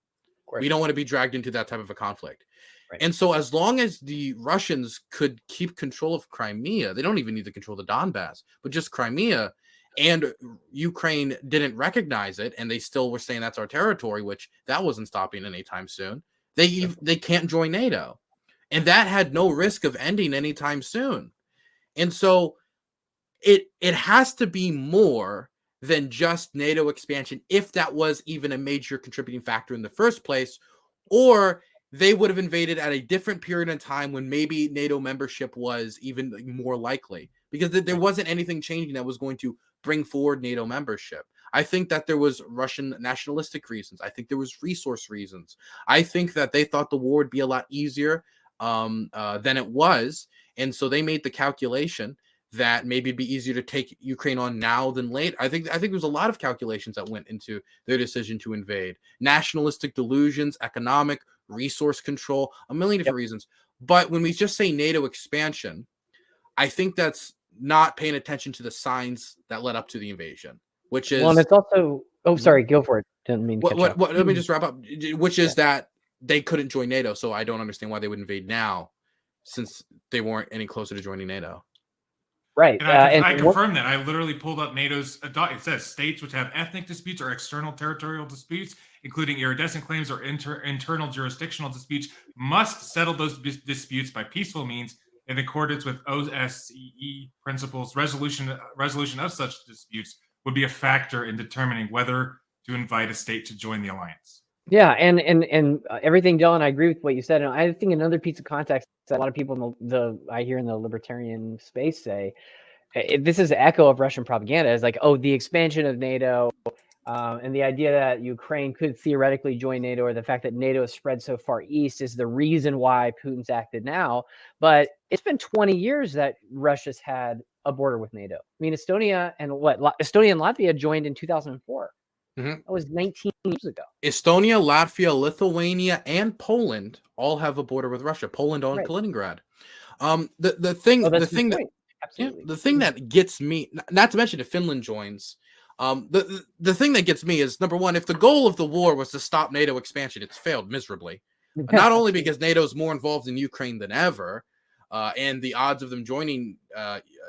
We don't want to be dragged into that type of a conflict. Right. And so as long as the Russians could keep control of Crimea, they don't even need to control the Donbass, but just Crimea, and Ukraine didn't recognize it, and they still were saying that's our territory, which that wasn't stopping anytime soon. They can't join NATO. And that had no risk of ending anytime soon. And so it has to be more than just NATO expansion, if that was even a major contributing factor in the first place, or they would have invaded at a different period in time when maybe NATO membership was even more likely, because there wasn't anything changing that was going to bring forward NATO membership. I think that there was Russian nationalistic reasons. I think there was resource reasons. I think that they thought the war would be a lot easier than it was, and so they made the calculation that maybe it'd be easier to take Ukraine on now than late. I think there was a lot of calculations that went into their decision to invade. Nationalistic delusions, economic, resource control, a million different reasons. But when we just say NATO expansion, I think that's not paying attention to the signs that led up to the invasion, which is... Well, and it's also... Oh, sorry, go for it. Didn't mean to catch up. Let me just wrap up, which is that they couldn't join NATO, so I don't understand why they would invade now, since they weren't any closer to joining NATO. Right. And I confirm that. I literally pulled up NATO's it says states which have ethnic disputes or external territorial disputes, including iridescent claims or internal jurisdictional disputes, must settle those disputes by peaceful means in accordance with OSCE principles. Resolution of such disputes would be a factor in determining whether to invite a state to join the alliance. Yeah, and everything, Dylan, I agree with what you said. And I think another piece of context that a lot of people in I hear in the libertarian space say, this is an echo of Russian propaganda, is like, oh, the expansion of NATO and the idea that Ukraine could theoretically join NATO, or the fact that NATO has spread so far east, is the reason why Putin's acted now. But it's been 20 years that Russia's had a border with NATO. I mean, Estonia and Latvia joined in 2004. That was 19 years ago. Estonia, Latvia, Lithuania, and Poland all have a border with Russia. Poland owns Kaliningrad. The thing that gets me, not to mention if Finland joins, the thing that gets me is, number one, if the goal of the war was to stop NATO expansion, it's failed miserably. Not only because NATO is more involved in Ukraine than ever, and the odds of them joining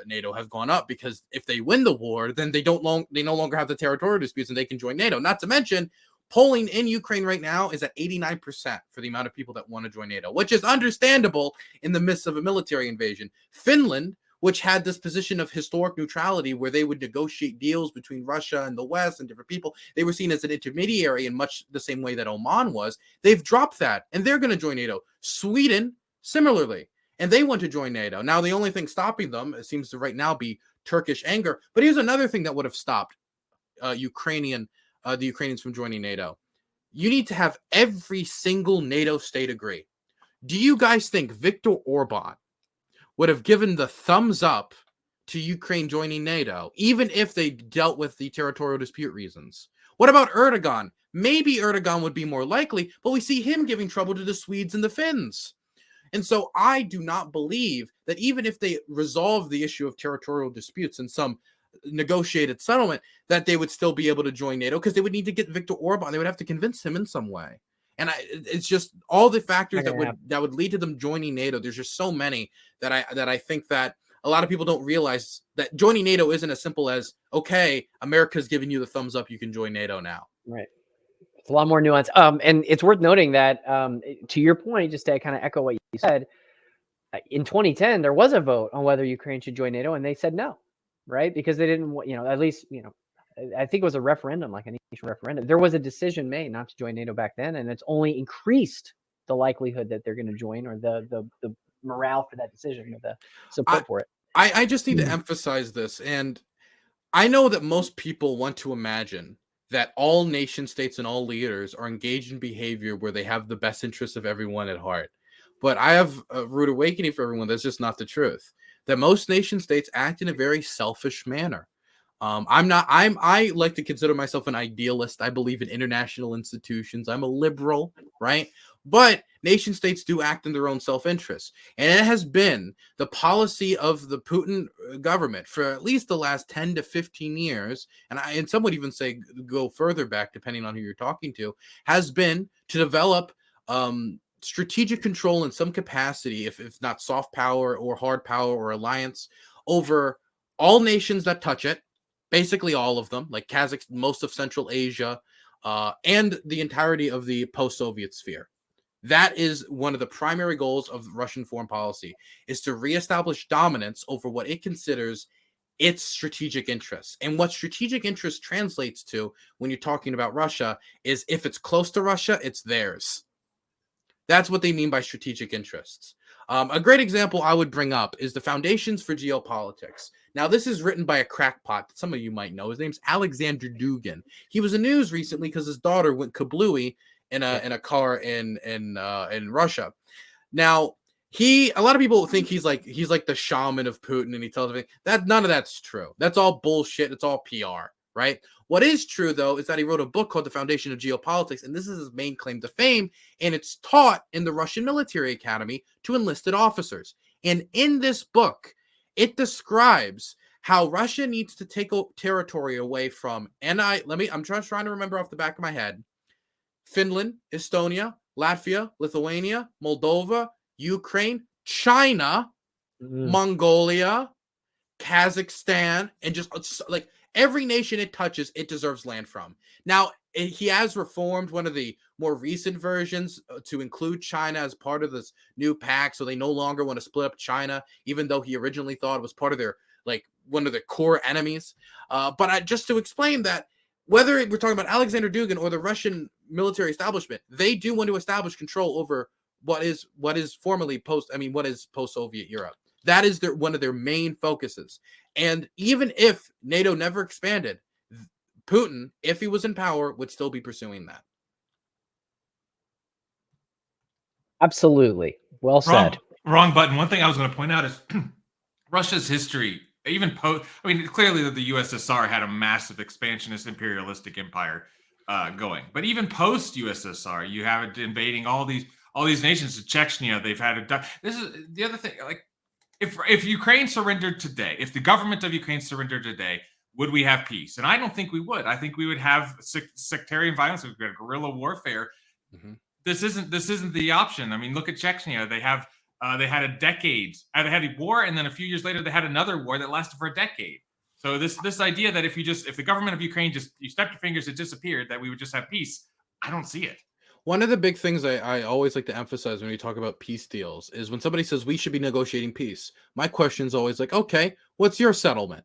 NATO have gone up, because if they win the war, then they no longer have the territorial disputes and they can join NATO. Not to mention, polling in Ukraine right now is at 89% for the amount of people that want to join NATO, which is understandable in the midst of a military invasion. Finland, which had this position of historic neutrality where they would negotiate deals between Russia and the West and different people, they were seen as an intermediary in much the same way that Oman was. They've dropped that, and they're going to join NATO. Sweden, similarly, and they want to join NATO. Now, the only thing stopping them, it seems to right now, be Turkish anger. But here's another thing that would have stopped the Ukrainians from joining NATO. You need to have every single NATO state agree. Do you guys think Viktor Orban would have given the thumbs up to Ukraine joining NATO, even if they dealt with the territorial dispute reasons? What about Erdogan? Maybe Erdogan would be more likely, but we see him giving trouble to the Swedes and the Finns. And so I do not believe that even if they resolve the issue of territorial disputes in some negotiated settlement, that they would still be able to join NATO, because they would need to get Viktor Orban. They would have to convince him in some way. And it's just all the factors that would lead to them joining NATO. There's just so many that I think that a lot of people don't realize that joining NATO isn't as simple as, okay, America's giving you the thumbs up, you can join NATO now. Right. It's a lot more nuance. And it's worth noting that, to your point, just to kind of echo what you said, in 2010, there was a vote on whether Ukraine should join NATO, and they said no, right? Because they didn't, at least, I think it was a referendum, like a nation referendum. There was a decision made not to join NATO back then, and it's only increased the likelihood that they're going to join, or the morale for that decision, or the support for it. I just need to emphasize this, and I know that most people want to imagine that all nation states and all leaders are engaged in behavior where they have the best interests of everyone at heart. But I have a rude awakening for everyone. That's just not the truth. That most nation states act in a very selfish manner. I like to consider myself an idealist. I believe in international institutions. I'm a liberal, right? But nation states do act in their own self-interest. And it has been the policy of the Putin government for at least the last 10 to 15 years, and some would even say go further back, depending on who you're talking to, has been to develop strategic control in some capacity, if not soft power or hard power or alliance, over all nations that touch it, basically all of them, like Kazakhstan, most of Central Asia, and the entirety of the post-Soviet sphere. That is one of the primary goals of Russian foreign policy, is to reestablish dominance over what it considers its strategic interests. And what strategic interest translates to when you're talking about Russia is, if it's close to Russia, it's theirs. That's what they mean by strategic interests. A great example I would bring up is the Foundations for Geopolitics. Now, this is written by a crackpot that some of you might know. His name's Alexander Dugin. He was in the news recently because his daughter went kablooey in a car in Russia. Now, a lot of people think he's like the shaman of Putin, and he tells everything. None of that's true. That's all bullshit. It's all PR, right? What is true, though, is that he wrote a book called The Foundation of Geopolitics, and this is his main claim to fame, and it's taught in the Russian Military Academy to enlisted officers. And in this book, it describes how Russia needs to take territory away from, I'm trying to remember off the back of my head, Finland, Estonia, Latvia, Lithuania, Moldova, Ukraine, China, Mongolia, Kazakhstan, and just like every nation it touches, it deserves land from. Now, he has reformed one of the more recent versions to include China as part of this new pact, so they no longer want to split up China, even though he originally thought it was part of their, one of their core enemies. But just to explain that, whether we're talking about Alexander Dugin or the Russian military establishment, they do want to establish control over what is post-Soviet Europe. That is one of their main focuses. And even if NATO never expanded, Putin, if he was in power, would still be pursuing that. Absolutely. Well said. Wrong button. One thing I was going to point out is Russia's history, even clearly the USSR had a massive expansionist imperialistic empire going, but even post USSR, you have it invading all these nations. To Chechnya, they've had this is the other thing. Like, if Ukraine surrendered today, if the government of Ukraine surrendered today, would we have peace? And I don't think we would. I think we would have sectarian violence. We've got guerrilla warfare. Mm-hmm. This isn't the option. I mean, look at Chechnya. They had they had a war, and then a few years later they had another war that lasted for a decade. So this idea that if the government of Ukraine you snapped your fingers, it disappeared, that we would just have peace, I don't see it. One of the big things I always like to emphasize when we talk about peace deals is when somebody says we should be negotiating peace, my question is always like, okay, what's your settlement?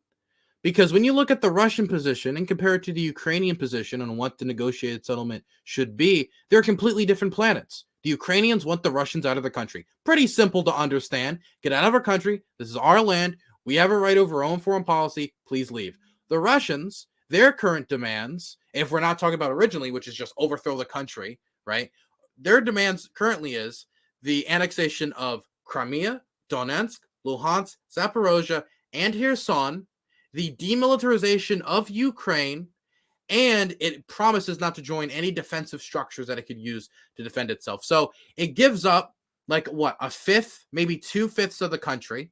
Because when you look at the Russian position and compare it to the Ukrainian position on what the negotiated settlement should be, they're completely different planets. The Ukrainians want the Russians out of the country. Pretty simple to understand. Get out of our country. This is our land. We have a right over our own foreign policy. Please leave. The Russians, their current demands, if we're not talking about originally, which is just overthrow the country, right? Their demands currently is the annexation of Crimea, Donetsk, Luhansk, Zaporozhye, and Kherson, the demilitarization of Ukraine, and it promises not to join any defensive structures that it could use to defend itself. So it gives up like what, a fifth, maybe 2/5 of the country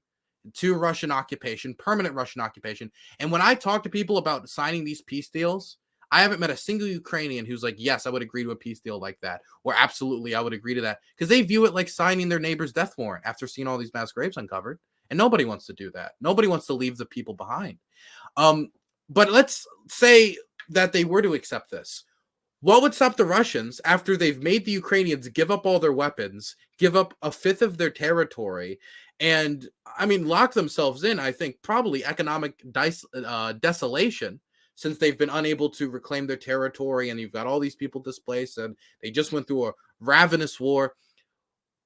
to Russian occupation, permanent Russian occupation. And when I talk to people about signing these peace deals, I haven't met a single Ukrainian who's like, yes, I would agree to a peace deal like that, or absolutely, I would agree to that, because they view it like signing their neighbor's death warrant after seeing all these mass graves uncovered. And nobody wants to do that. Nobody wants to leave the people behind. But let's say that they were to accept this. What would stop the Russians after they've made the Ukrainians give up all their weapons, give up a fifth of their territory, and I mean, lock themselves in, I think, probably economic desolation, since they've been unable to reclaim their territory, and you've got all these people displaced, and they just went through a ravenous war.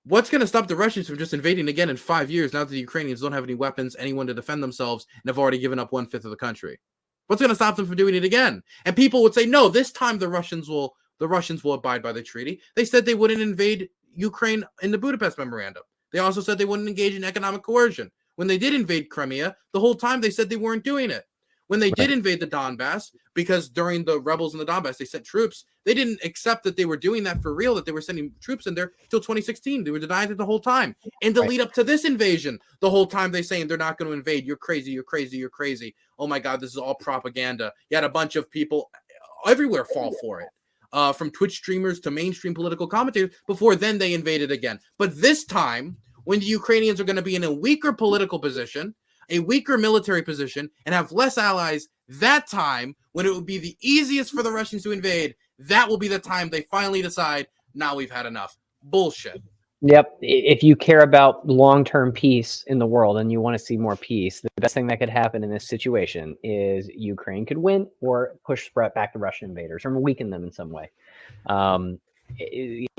What's going to stop the Russians from just invading again in 5 years, now that the Ukrainians don't have any weapons, anyone to defend themselves, and have already given up 1/5 of the country? What's going to stop them from doing it again? And people would say, no, this time the Russians will abide by the treaty. They said they wouldn't invade Ukraine in the Budapest Memorandum. They also said they wouldn't engage in economic coercion. When they did invade Crimea, the whole time they said they weren't doing it. When they did invade the Donbass, because during the rebels in the Donbass, they sent troops, they didn't accept that they were doing that for real, that they were sending troops in there till 2016. They were denying it the whole time. And the lead up to this invasion, the whole time they're saying they're not going to invade. You're crazy, you're crazy, you're crazy. Oh my God, this is all propaganda. You had a bunch of people everywhere fall for it. From Twitch streamers to mainstream political commentators. Before then, they invaded again. But this time, when the Ukrainians are going to be in a weaker political position, a weaker military position, and have less allies, that time, when it would be the easiest for the Russians to invade, that will be the time they finally decide, now we've had enough. Bullshit. Yep. If you care about long-term peace in the world and you want to see more peace, the best thing that could happen in this situation is Ukraine could win or push back the Russian invaders or weaken them in some way.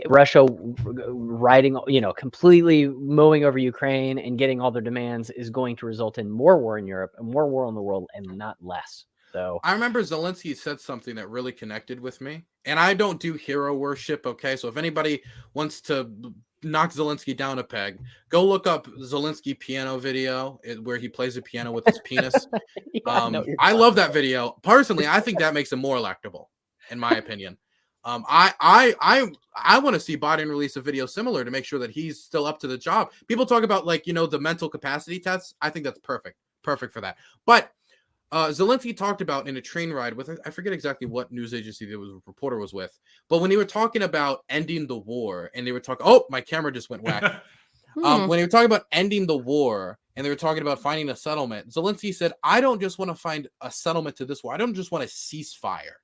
Russia riding, completely mowing over Ukraine and getting all their demands is going to result in more war in Europe and more war in the world and not less. So I remember Zelenskyy said something that really connected with me, and I don't do hero worship. Okay. So if anybody wants to knock Zelenskyy down a peg, go look up Zelenskyy piano video where he plays the piano with his penis. I love that video. Personally, I think that makes him more electable, in my opinion. I want to see Biden release a video similar to make sure that he's still up to the job. People talk about the mental capacity tests. I think that's perfect for that. But Zelenskyy talked about in a train ride with, I forget exactly what news agency the reporter was with, but when they were talking about ending the war, and they were talking, oh, my camera just went whack. When they were talking about ending the war, and they were talking about finding a settlement, Zelenskyy said, I don't just want to find a settlement to this war. I don't just want a ceasefire.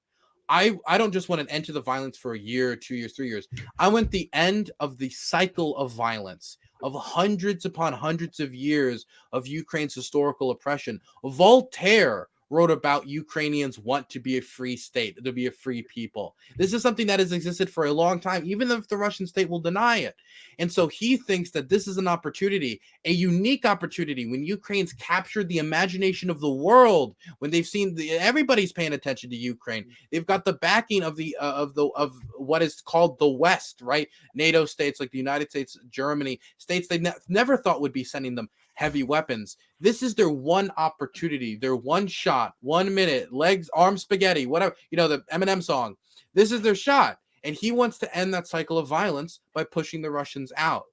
I don't just want an end to the violence for a year, 2 years, 3 years. I want the end of the cycle of violence, of hundreds upon hundreds of years of Ukraine's historical oppression. Voltaire wrote about Ukrainians want to be a free state, to be a free people. This is something that has existed for a long time, even if the Russian state will deny it. And so he thinks that this is an opportunity, a unique opportunity, when Ukraine's captured the imagination of the world, when they've seen everybody's paying attention to Ukraine. They've got the backing of of what is called the West, right? NATO states like the United States, Germany, states they never thought would be sending them heavy weapons. This is their one opportunity, their one shot, 1 minute, legs, arms, spaghetti, whatever, the Eminem song. This is their shot. And he wants to end that cycle of violence by pushing the Russians out.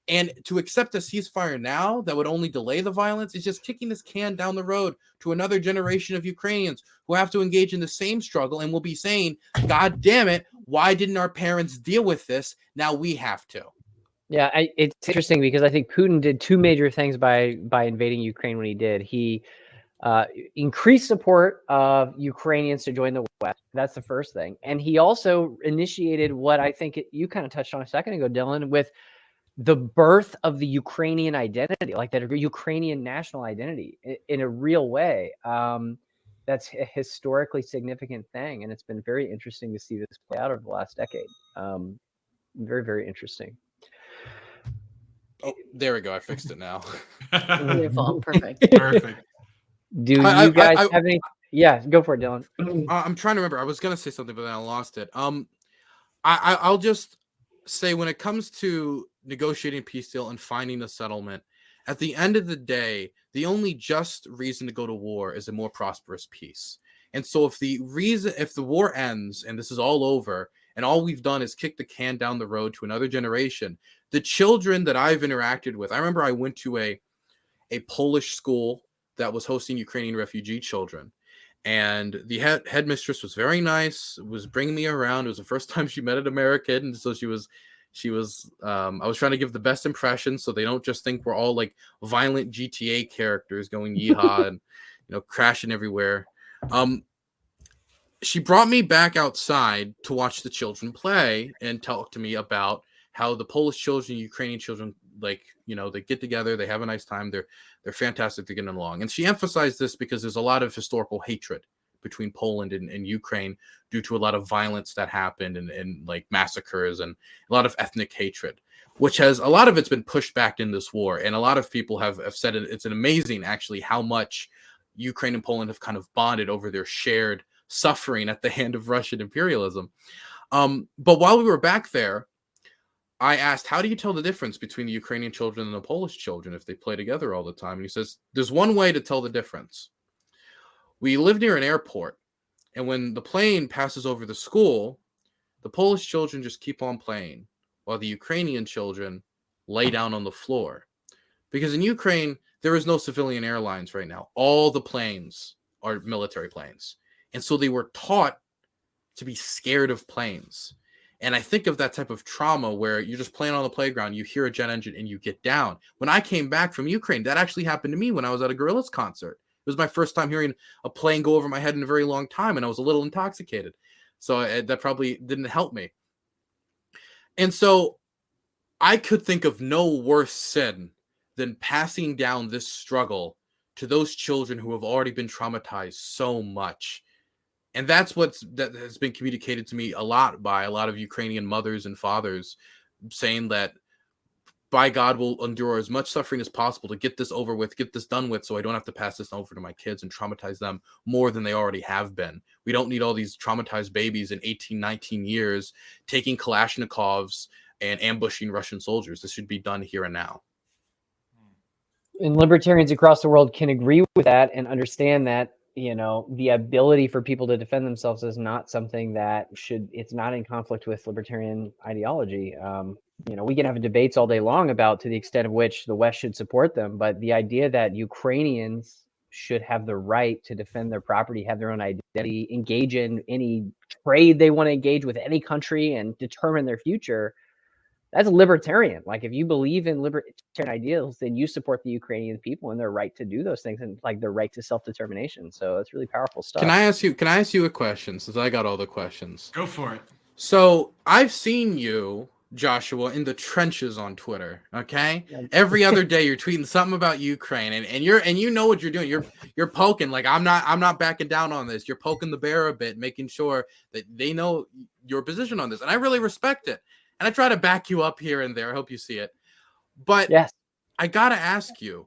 And to accept a ceasefire now that would only delay the violence is just kicking this can down the road to another generation of Ukrainians who have to engage in the same struggle and will be saying, God damn it, why didn't our parents deal with this? Now we have to. Yeah, it's interesting because I think Putin did two major things by invading Ukraine when he did. He increased support of Ukrainians to join the West. That's the first thing. And he also initiated what I think you kind of touched on a second ago, Dylan, with the birth of the Ukrainian identity, like that Ukrainian national identity in a real way. That's a historically significant thing. And it's been very interesting to see this play out over the last decade. Very, very interesting. Oh, there we go. I fixed it now. Beautiful. Perfect. Perfect. Do you guys have any? Yeah, go for it, Dylan. I'm trying to remember. I was going to say something, but then I lost it. I'll just say, when it comes to negotiating peace deal and finding a settlement, at the end of the day, the only just reason to go to war is a more prosperous peace. And so if the war ends and this is all over and all we've done is kick the can down the road to another generation, the children that I've interacted with, I remember I went to a Polish school that was hosting Ukrainian refugee children. And the headmistress was very nice, was bringing me around. It was the first time she met an American. And so she was, I was trying to give the best impression so they don't just think we're all like violent GTA characters going yeehaw and, crashing everywhere. She brought me back outside to watch the children play and talk to me about how the Polish children, Ukrainian children, they get together, they have a nice time, they're fantastic, they're getting along. And she emphasized this because there's a lot of historical hatred between Poland and Ukraine due to a lot of violence that happened and like massacres and a lot of ethnic hatred, which a lot of it's been pushed back in this war. And a lot of people have said it's an amazing, actually, how much Ukraine and Poland have kind of bonded over their shared suffering at the hand of Russian imperialism. But while we were back there, I asked, how do you tell the difference between the Ukrainian children and the Polish children if they play together all the time? And he says, there's one way to tell the difference. We live near an airport, and when the plane passes over the school, the Polish children just keep on playing, while the Ukrainian children lay down on the floor. Because in Ukraine, there is no civilian airlines right now. All the planes are military planes. And so they were taught to be scared of planes. And I think of that type of trauma where you're just playing on the playground, you hear a jet engine and you get down. When I came back from Ukraine, that actually happened to me when I was at a Gorillaz concert. It was my first time hearing a plane go over my head in a very long time, and I was a little intoxicated. So that probably didn't help me. And so I could think of no worse sin than passing down this struggle to those children who have already been traumatized so much. And that has been communicated to me a lot by a lot of Ukrainian mothers and fathers, saying that by God will endure as much suffering as possible to get this over with, get this done with, so I don't have to pass this over to my kids and traumatize them more than they already have been. We don't need all these traumatized babies in 18, 19 years taking Kalashnikovs and ambushing Russian soldiers. This should be done here and now. And libertarians across the world can agree with that and understand that, the ability for people to defend themselves is not something that it's not in conflict with libertarian ideology. We can have debates all day long about to the extent of which the West should support them, but the idea that Ukrainians should have the right to defend their property, have their own identity, engage in any trade they want to engage with any country and determine their future, that's libertarian. Like, if you believe in libertarian ideals, then you support the Ukrainian people and their right to do those things and like their right to self-determination. So it's really powerful stuff. Can I ask you a question, since I got all the questions? Go for it. So I've seen you, Joshua, in the trenches on Twitter. Okay, every other day you're tweeting something about Ukraine, and you know what you're doing. You're poking, like, I'm not backing down on this. You're poking the bear a bit, making sure that they know your position on this, and I really respect it. And I try to back you up here and there. I hope you see it. But yes, I gotta ask you,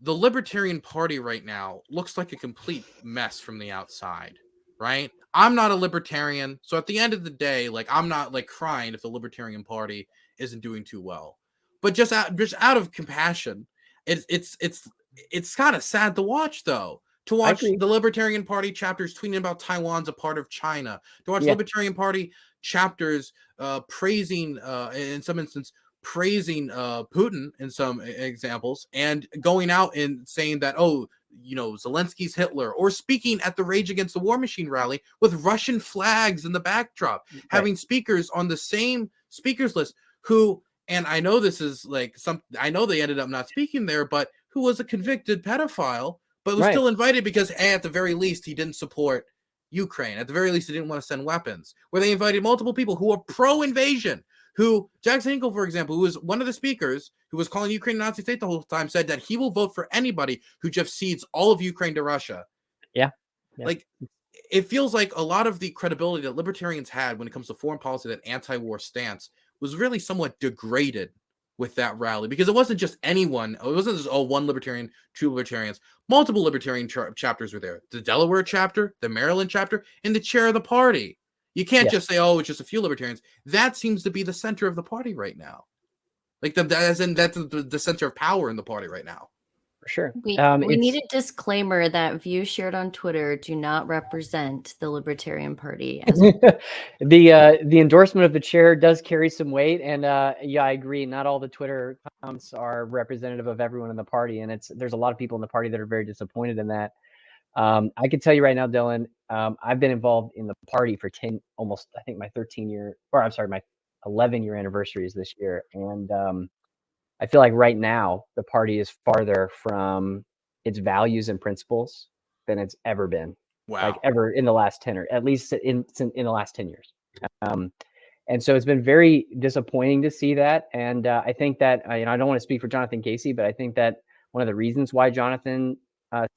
the Libertarian Party right now looks like a complete mess from the outside, right? I'm not a libertarian, so at the end of the day, like, I'm not like crying if the Libertarian Party isn't doing too well. But just out of compassion, it's kind of sad to watch, though. To watch the Libertarian Party chapters tweeting about Taiwan's a part of China. To watch Libertarian Party chapters praising, in some instance, praising Putin in some examples, and going out and saying that, Zelensky's Hitler, or speaking at the Rage Against the War Machine rally with Russian flags in the backdrop, having speakers on the same speakers list who, and I know this is like I know they ended up not speaking there, but who was a convicted pedophile, but was still invited because at the very least he didn't support Ukraine. At the very least, he didn't want to send weapons. Where they invited multiple people who were pro-invasion, who Jackson Hinkle, for example, who was one of the speakers who was calling Ukraine a Nazi state the whole time, said that he will vote for anybody who just cedes all of Ukraine to Russia. Yeah. Like, it feels like a lot of the credibility that libertarians had when it comes to foreign policy, that anti-war stance, was really somewhat degraded with that rally, because it wasn't just anyone. It wasn't just one libertarian, two libertarians. Multiple libertarian chapters were there. The Delaware chapter, the Maryland chapter, and the chair of the party. You can't just say, it's just a few libertarians. That seems to be the center of the party right now. Like, that's the center of power in the party right now. For sure. We need a disclaimer that views shared on Twitter do not represent the Libertarian Party. As the endorsement of the chair does carry some weight, and yeah, I agree. Not all the Twitter comments are representative of everyone in the party, and there's a lot of people in the party that are very disappointed in that. I can tell you right now, Dylan, I've been involved in the party for almost, I think my 11-year anniversary is this year, and I feel like right now the party is farther from its values and principles than it's ever been. Wow. Like ever in the last 10, or at least in the last 10 years. And so it's been very disappointing to see that. And I think that, I don't want to speak for Jonathan Casey, but I think that one of the reasons why Jonathan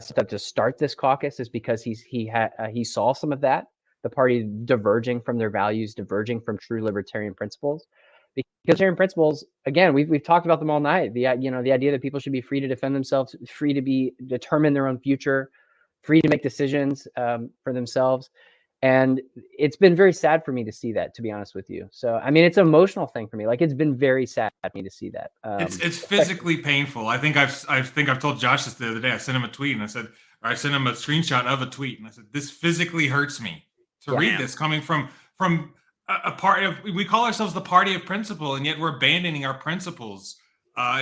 set up to start this caucus is because he saw some of that, the party diverging from their values, diverging from true libertarian principles. Because libertarian principles, again, we've talked about them all night. The idea that people should be free to defend themselves, free to determine their own future, free to make decisions for themselves. And it's been very sad for me to see that, to be honest with you. So, I mean, it's an emotional thing for me. Like, it's been very sad for me to see that. It's physically painful. I think I've told Josh this the other day. I sent him a tweet, and I sent him a screenshot of a tweet, and I said, "This physically hurts me to read this coming from a party of, we call ourselves the party of principle, and yet we're abandoning our principles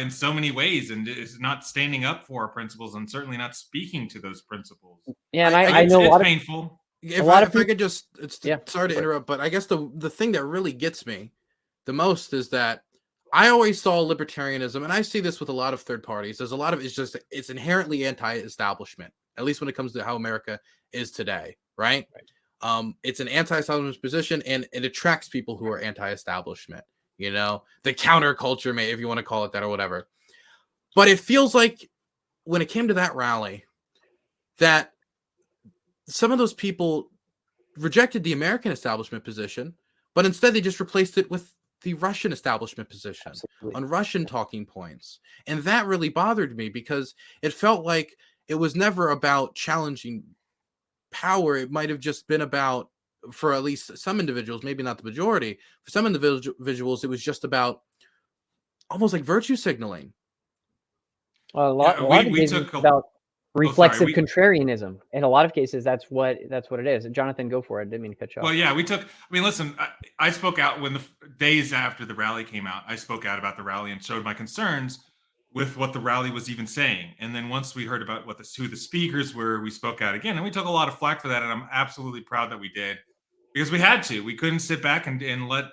in so many ways, and it's not standing up for our principles, and certainly not speaking to those principles." Yeah, and I know it's painful. If I could just, sorry to interrupt, but I guess the thing that really gets me the most is that I always saw libertarianism, and I see this with a lot of third parties. There's a lot of it's inherently anti-establishment, at least when it comes to how America is today, right? It's an anti-establishment position, and it attracts people who are anti-establishment. The counterculture, if you want to call it that or whatever. But it feels like when it came to that rally, that some of those people rejected the American establishment position, but instead they just replaced it with the Russian establishment position. Absolutely. On Russian talking points. And that really bothered me because it felt like it was never about challenging power. It might have just been about, for at least some individuals, maybe not the majority, for some individuals, it was just about almost like virtue signaling. Well, a lot of cases about reflexive contrarianism. In a lot of cases, that's what it is. Jonathan, go for it. I didn't mean to cut you off. Well, yeah, listen, I spoke out when the days after the rally came out. I spoke out about the rally and showed my concerns with what the rally was even saying. And then once we heard about who the speakers were, we spoke out again, and we took a lot of flack for that. And I'm absolutely proud that we did, because we had to. We couldn't sit back and let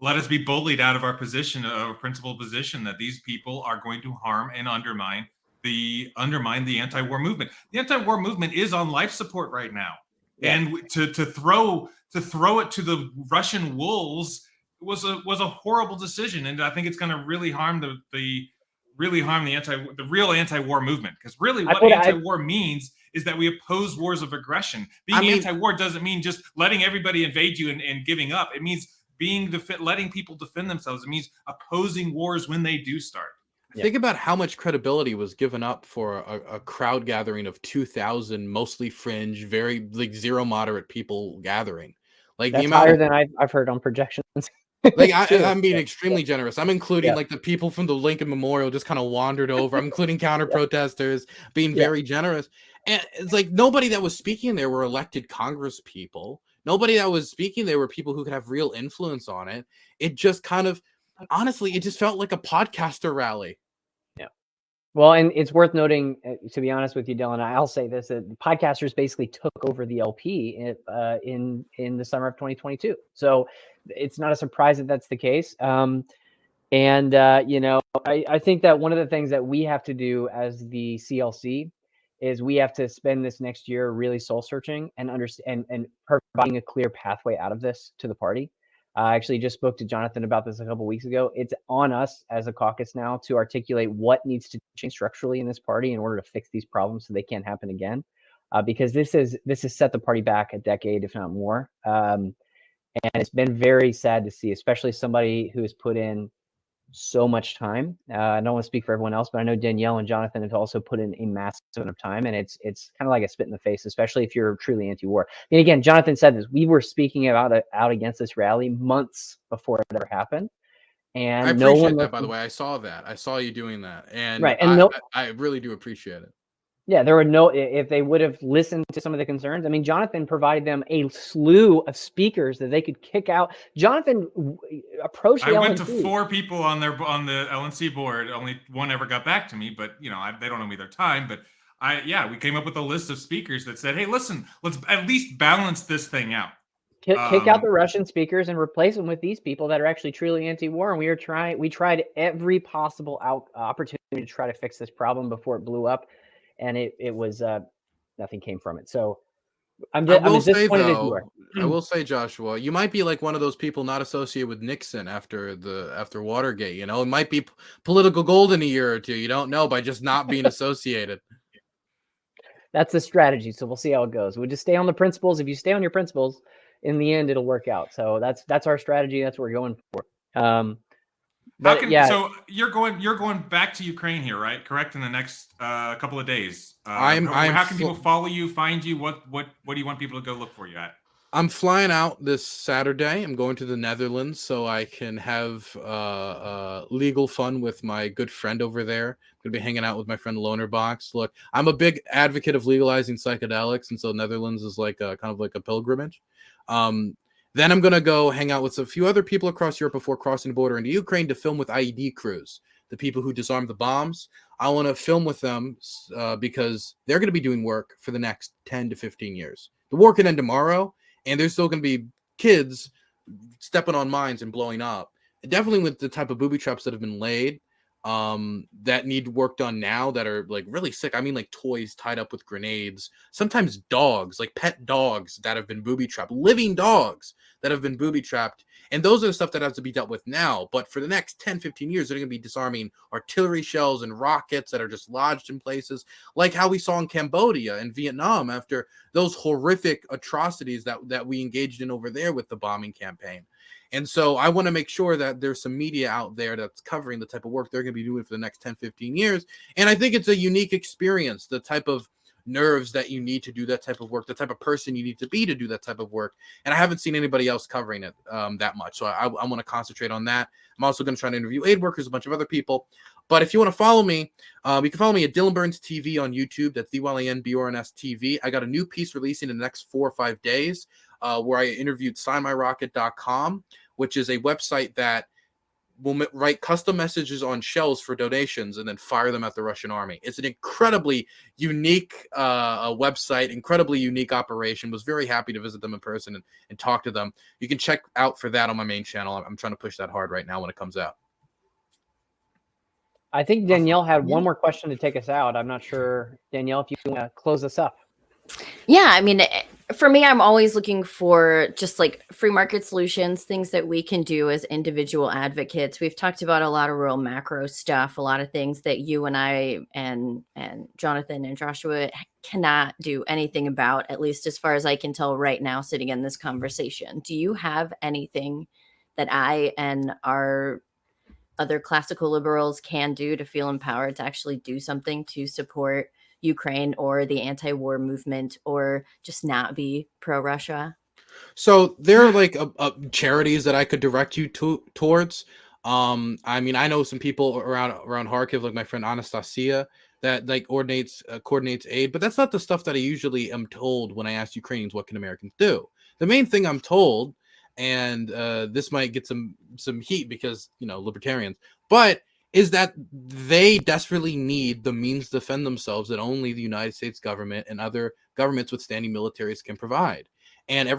us be bullied out of our position, our principled position, that these people are going to harm and undermine the anti-war movement. The anti-war movement is on life support right now, and to throw it to the Russian wolves was a horrible decision, and I think it's going to really harm the real anti-war movement, because really what anti-war means is that we oppose wars of aggression. Anti-war doesn't mean just letting everybody invade you and giving up. It means letting people defend themselves. It means opposing wars when they do start. Think about how much credibility was given up for a crowd gathering of 2,000, mostly fringe, very zero moderate people gathering. Like that's higher than I've heard on projections. I'm being extremely generous. I'm including the people from the Lincoln Memorial just kind of wandered over. I'm including counter protesters, being very generous. And it's like nobody that was speaking there were elected Congress people. Nobody that was speaking there were people who could have real influence on it. It just kind of, honestly, it just felt like a podcaster rally. Yeah. Well, and it's worth noting, to be honest with you, Dylan, I'll say this, that podcasters basically took over the LP in the summer of 2022. So it's not a surprise that that's the case. I think that one of the things that we have to do as the CLC is we have to spend this next year really soul searching and understand and providing a clear pathway out of this to the party. I actually just spoke to Jonathan about this a couple of weeks ago. It's on us as a caucus now to articulate what needs to change structurally in this party in order to fix these problems so they can't happen again. Because this has set the party back a decade, if not more. And it's been very sad to see, especially somebody who has put in so much time. I don't want to speak for everyone else, but I know Danielle and Jonathan have also put in a massive amount of time, and it's kind of like a spit in the face, especially if you're truly anti-war. And again, Jonathan said this, we were speaking out against this rally months before it ever happened. and I no one appreciate that, by the listened. way. I saw that. I saw you doing that, and Right, and no, I really do appreciate it. yeah, there were no. If they would have listened to some of the concerns, I mean, Jonathan provided them a slew of speakers that they could kick out. Jonathan approached the I went to LNC. 4 people on the LNC board. Only one ever got back to me, but you know, they don't know me their time. But we came up with a list of speakers that said, "Hey, listen, let's at least balance this thing out." Kick out the Russian speakers and replace them with these people that are actually truly anti-war. And we tried every possible opportunity to try to fix this problem before it blew up, and it was nothing came from it. So I'm I will as say disappointed as you are. though, I will say, Joshua, you might be like one of those people not associated with Nixon after Watergate. You know, it might be political gold in a year or two. You don't know by just not being associated. That's the strategy. So we'll see how it goes. We just stay on the principles. If you stay on your principles, in the end, it'll work out. So that's our strategy. That's what we're going for. So you're going back to Ukraine here, right? Correct, in the next couple of days. How can people follow you, find you? What do you want people to go look for you at? I'm flying out this Saturday. I'm going to the Netherlands so I can have legal fun with my good friend over there. I'm going to be hanging out with my friend Lonerbox. Look, I'm a big advocate of legalizing psychedelics, and so Netherlands is like kind of like a pilgrimage. Then I'm going to go hang out with a few other people across Europe before crossing the border into Ukraine to film with IED crews, the people who disarmed the bombs. I want to film with them because they're going to be doing work for the next 10 to 15 years. The war can end tomorrow, and there's still going to be kids stepping on mines and blowing up. And definitely with the type of booby traps that have been laid that need work done now that are like really sick. I mean, like toys tied up with grenades, sometimes dogs, like pet dogs that have been booby trapped, living dogs that have been booby trapped. And those are the stuff that has to be dealt with now. But for the next 10, 15 years, they're going to be disarming artillery shells and rockets that are just lodged in places like how we saw in Cambodia and Vietnam after those horrific atrocities that we engaged in over there with the bombing campaign. And so I want to make sure that there's some media out there that's covering the type of work they're going to be doing for the next 10, 15 years. And I think it's a unique experience, the type of nerves that you need to do that type of work, the type of person you need to be to do that type of work. And I haven't seen anybody else covering it that much. So I want to concentrate on that. I'm also going to try to interview aid workers, a bunch of other people. But if you want to follow me, you can follow me at Dylan Burns TV on YouTube. That's DYLANBURNS TV. I got a new piece releasing in the next 4 or 5 days where I interviewed signmyrocket.com, which is a website that will write custom messages on shells for donations and then fire them at the Russian army. It's an incredibly unique website, incredibly unique operation. Was very happy to visit them in person and talk to them. You can check out for that on my main channel. I'm trying to push that hard right now when it comes out. I think Danielle had one more question to take us out. I'm not sure, Danielle, if you want to close us up. Yeah, I mean, for me, I'm always looking for just like free market solutions, things that we can do as individual advocates. We've talked about a lot of real macro stuff, a lot of things that you and I and Jonathan and Joshua cannot do anything about, at least as far as I can tell right now, sitting in this conversation. Do you have anything that I and our other classical liberals can do to feel empowered to actually do something to support Ukraine or the anti-war movement, or just not be pro-Russia? So there are like charities that I could direct you towards. I mean, I know some people around Kharkiv, like my friend Anastasia, that like coordinates aid, but that's not the stuff that I usually am told when I ask Ukrainians what can Americans do. The main thing I'm told, and this might get some heat because, you know, libertarians, but is that they desperately need the means to defend themselves that only the United States government and other governments with standing militaries can provide. And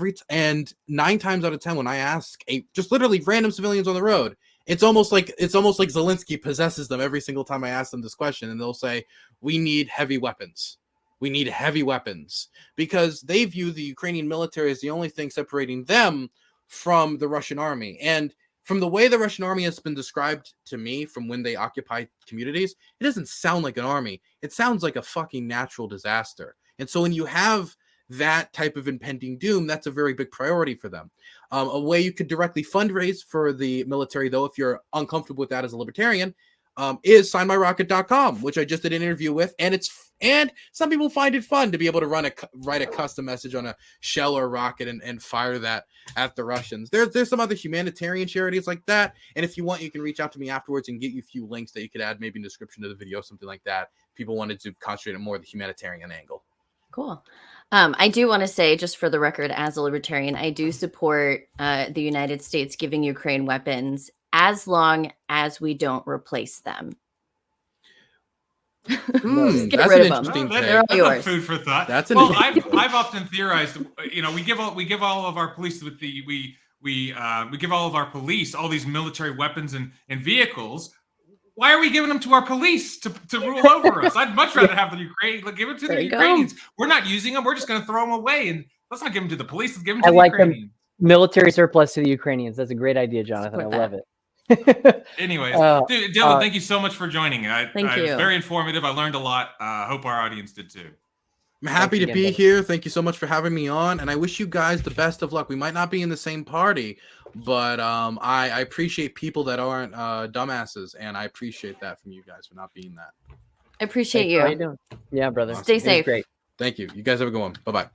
9 times out of 10, when I ask just literally random civilians on the road, it's almost like Zelenskyy possesses them every single time I ask them this question, and they'll say, "We need heavy weapons. We need heavy weapons," because they view the Ukrainian military as the only thing separating them from the Russian army. And from the way the Russian army has been described to me from when they occupy communities, it doesn't sound like an army. It sounds like a fucking natural disaster. And so when you have that type of impending doom, that's a very big priority for them. A way you could directly fundraise for the military, though, if you're uncomfortable with that as a libertarian, is signmyrocket.com, which I just did an interview with, and some people find it fun to be able to write a custom message on a shell or rocket and fire that at the Russians. There's some other humanitarian charities like that, and if you want, you can reach out to me afterwards and get you a few links that you could add maybe in the description of the video, something like that. People wanted to concentrate on more of the humanitarian angle. Cool. I do want to say, just for the record, as a libertarian, I do support the United States giving Ukraine weapons as long as we don't replace them. That's rid an of them. interesting That's, take. They're all that's yours. a food for thought. That's an well, interesting I've often theorized, we give all of our police with the we give all of our police all these military weapons and vehicles. Why are we giving them to our police to rule over us? I'd much rather have the Ukraine give it to There the you go. Ukrainians. We're not using them. We're just going to throw them away, and let's not give them to the police. Let's give them I to the like them. Ukrainians. Military surplus to the Ukrainians. That's a great idea, Jonathan. Support I love it. Anyways, Dylan, Dylan, thank you so much for joining. Thank It was you. very informative. I learned a lot. Hope our audience did too. I'm happy Thanks to again, be brother. here. Thank you so much for having me on, and I wish you guys the best of luck. We might not be in the same party, but I appreciate people that aren't dumbasses, and I appreciate that from you guys for not being that. I appreciate Thanks for all you. you're doing. Yeah, brother. Stay It was safe. Great. Thank you. You guys have a good one. Bye-bye.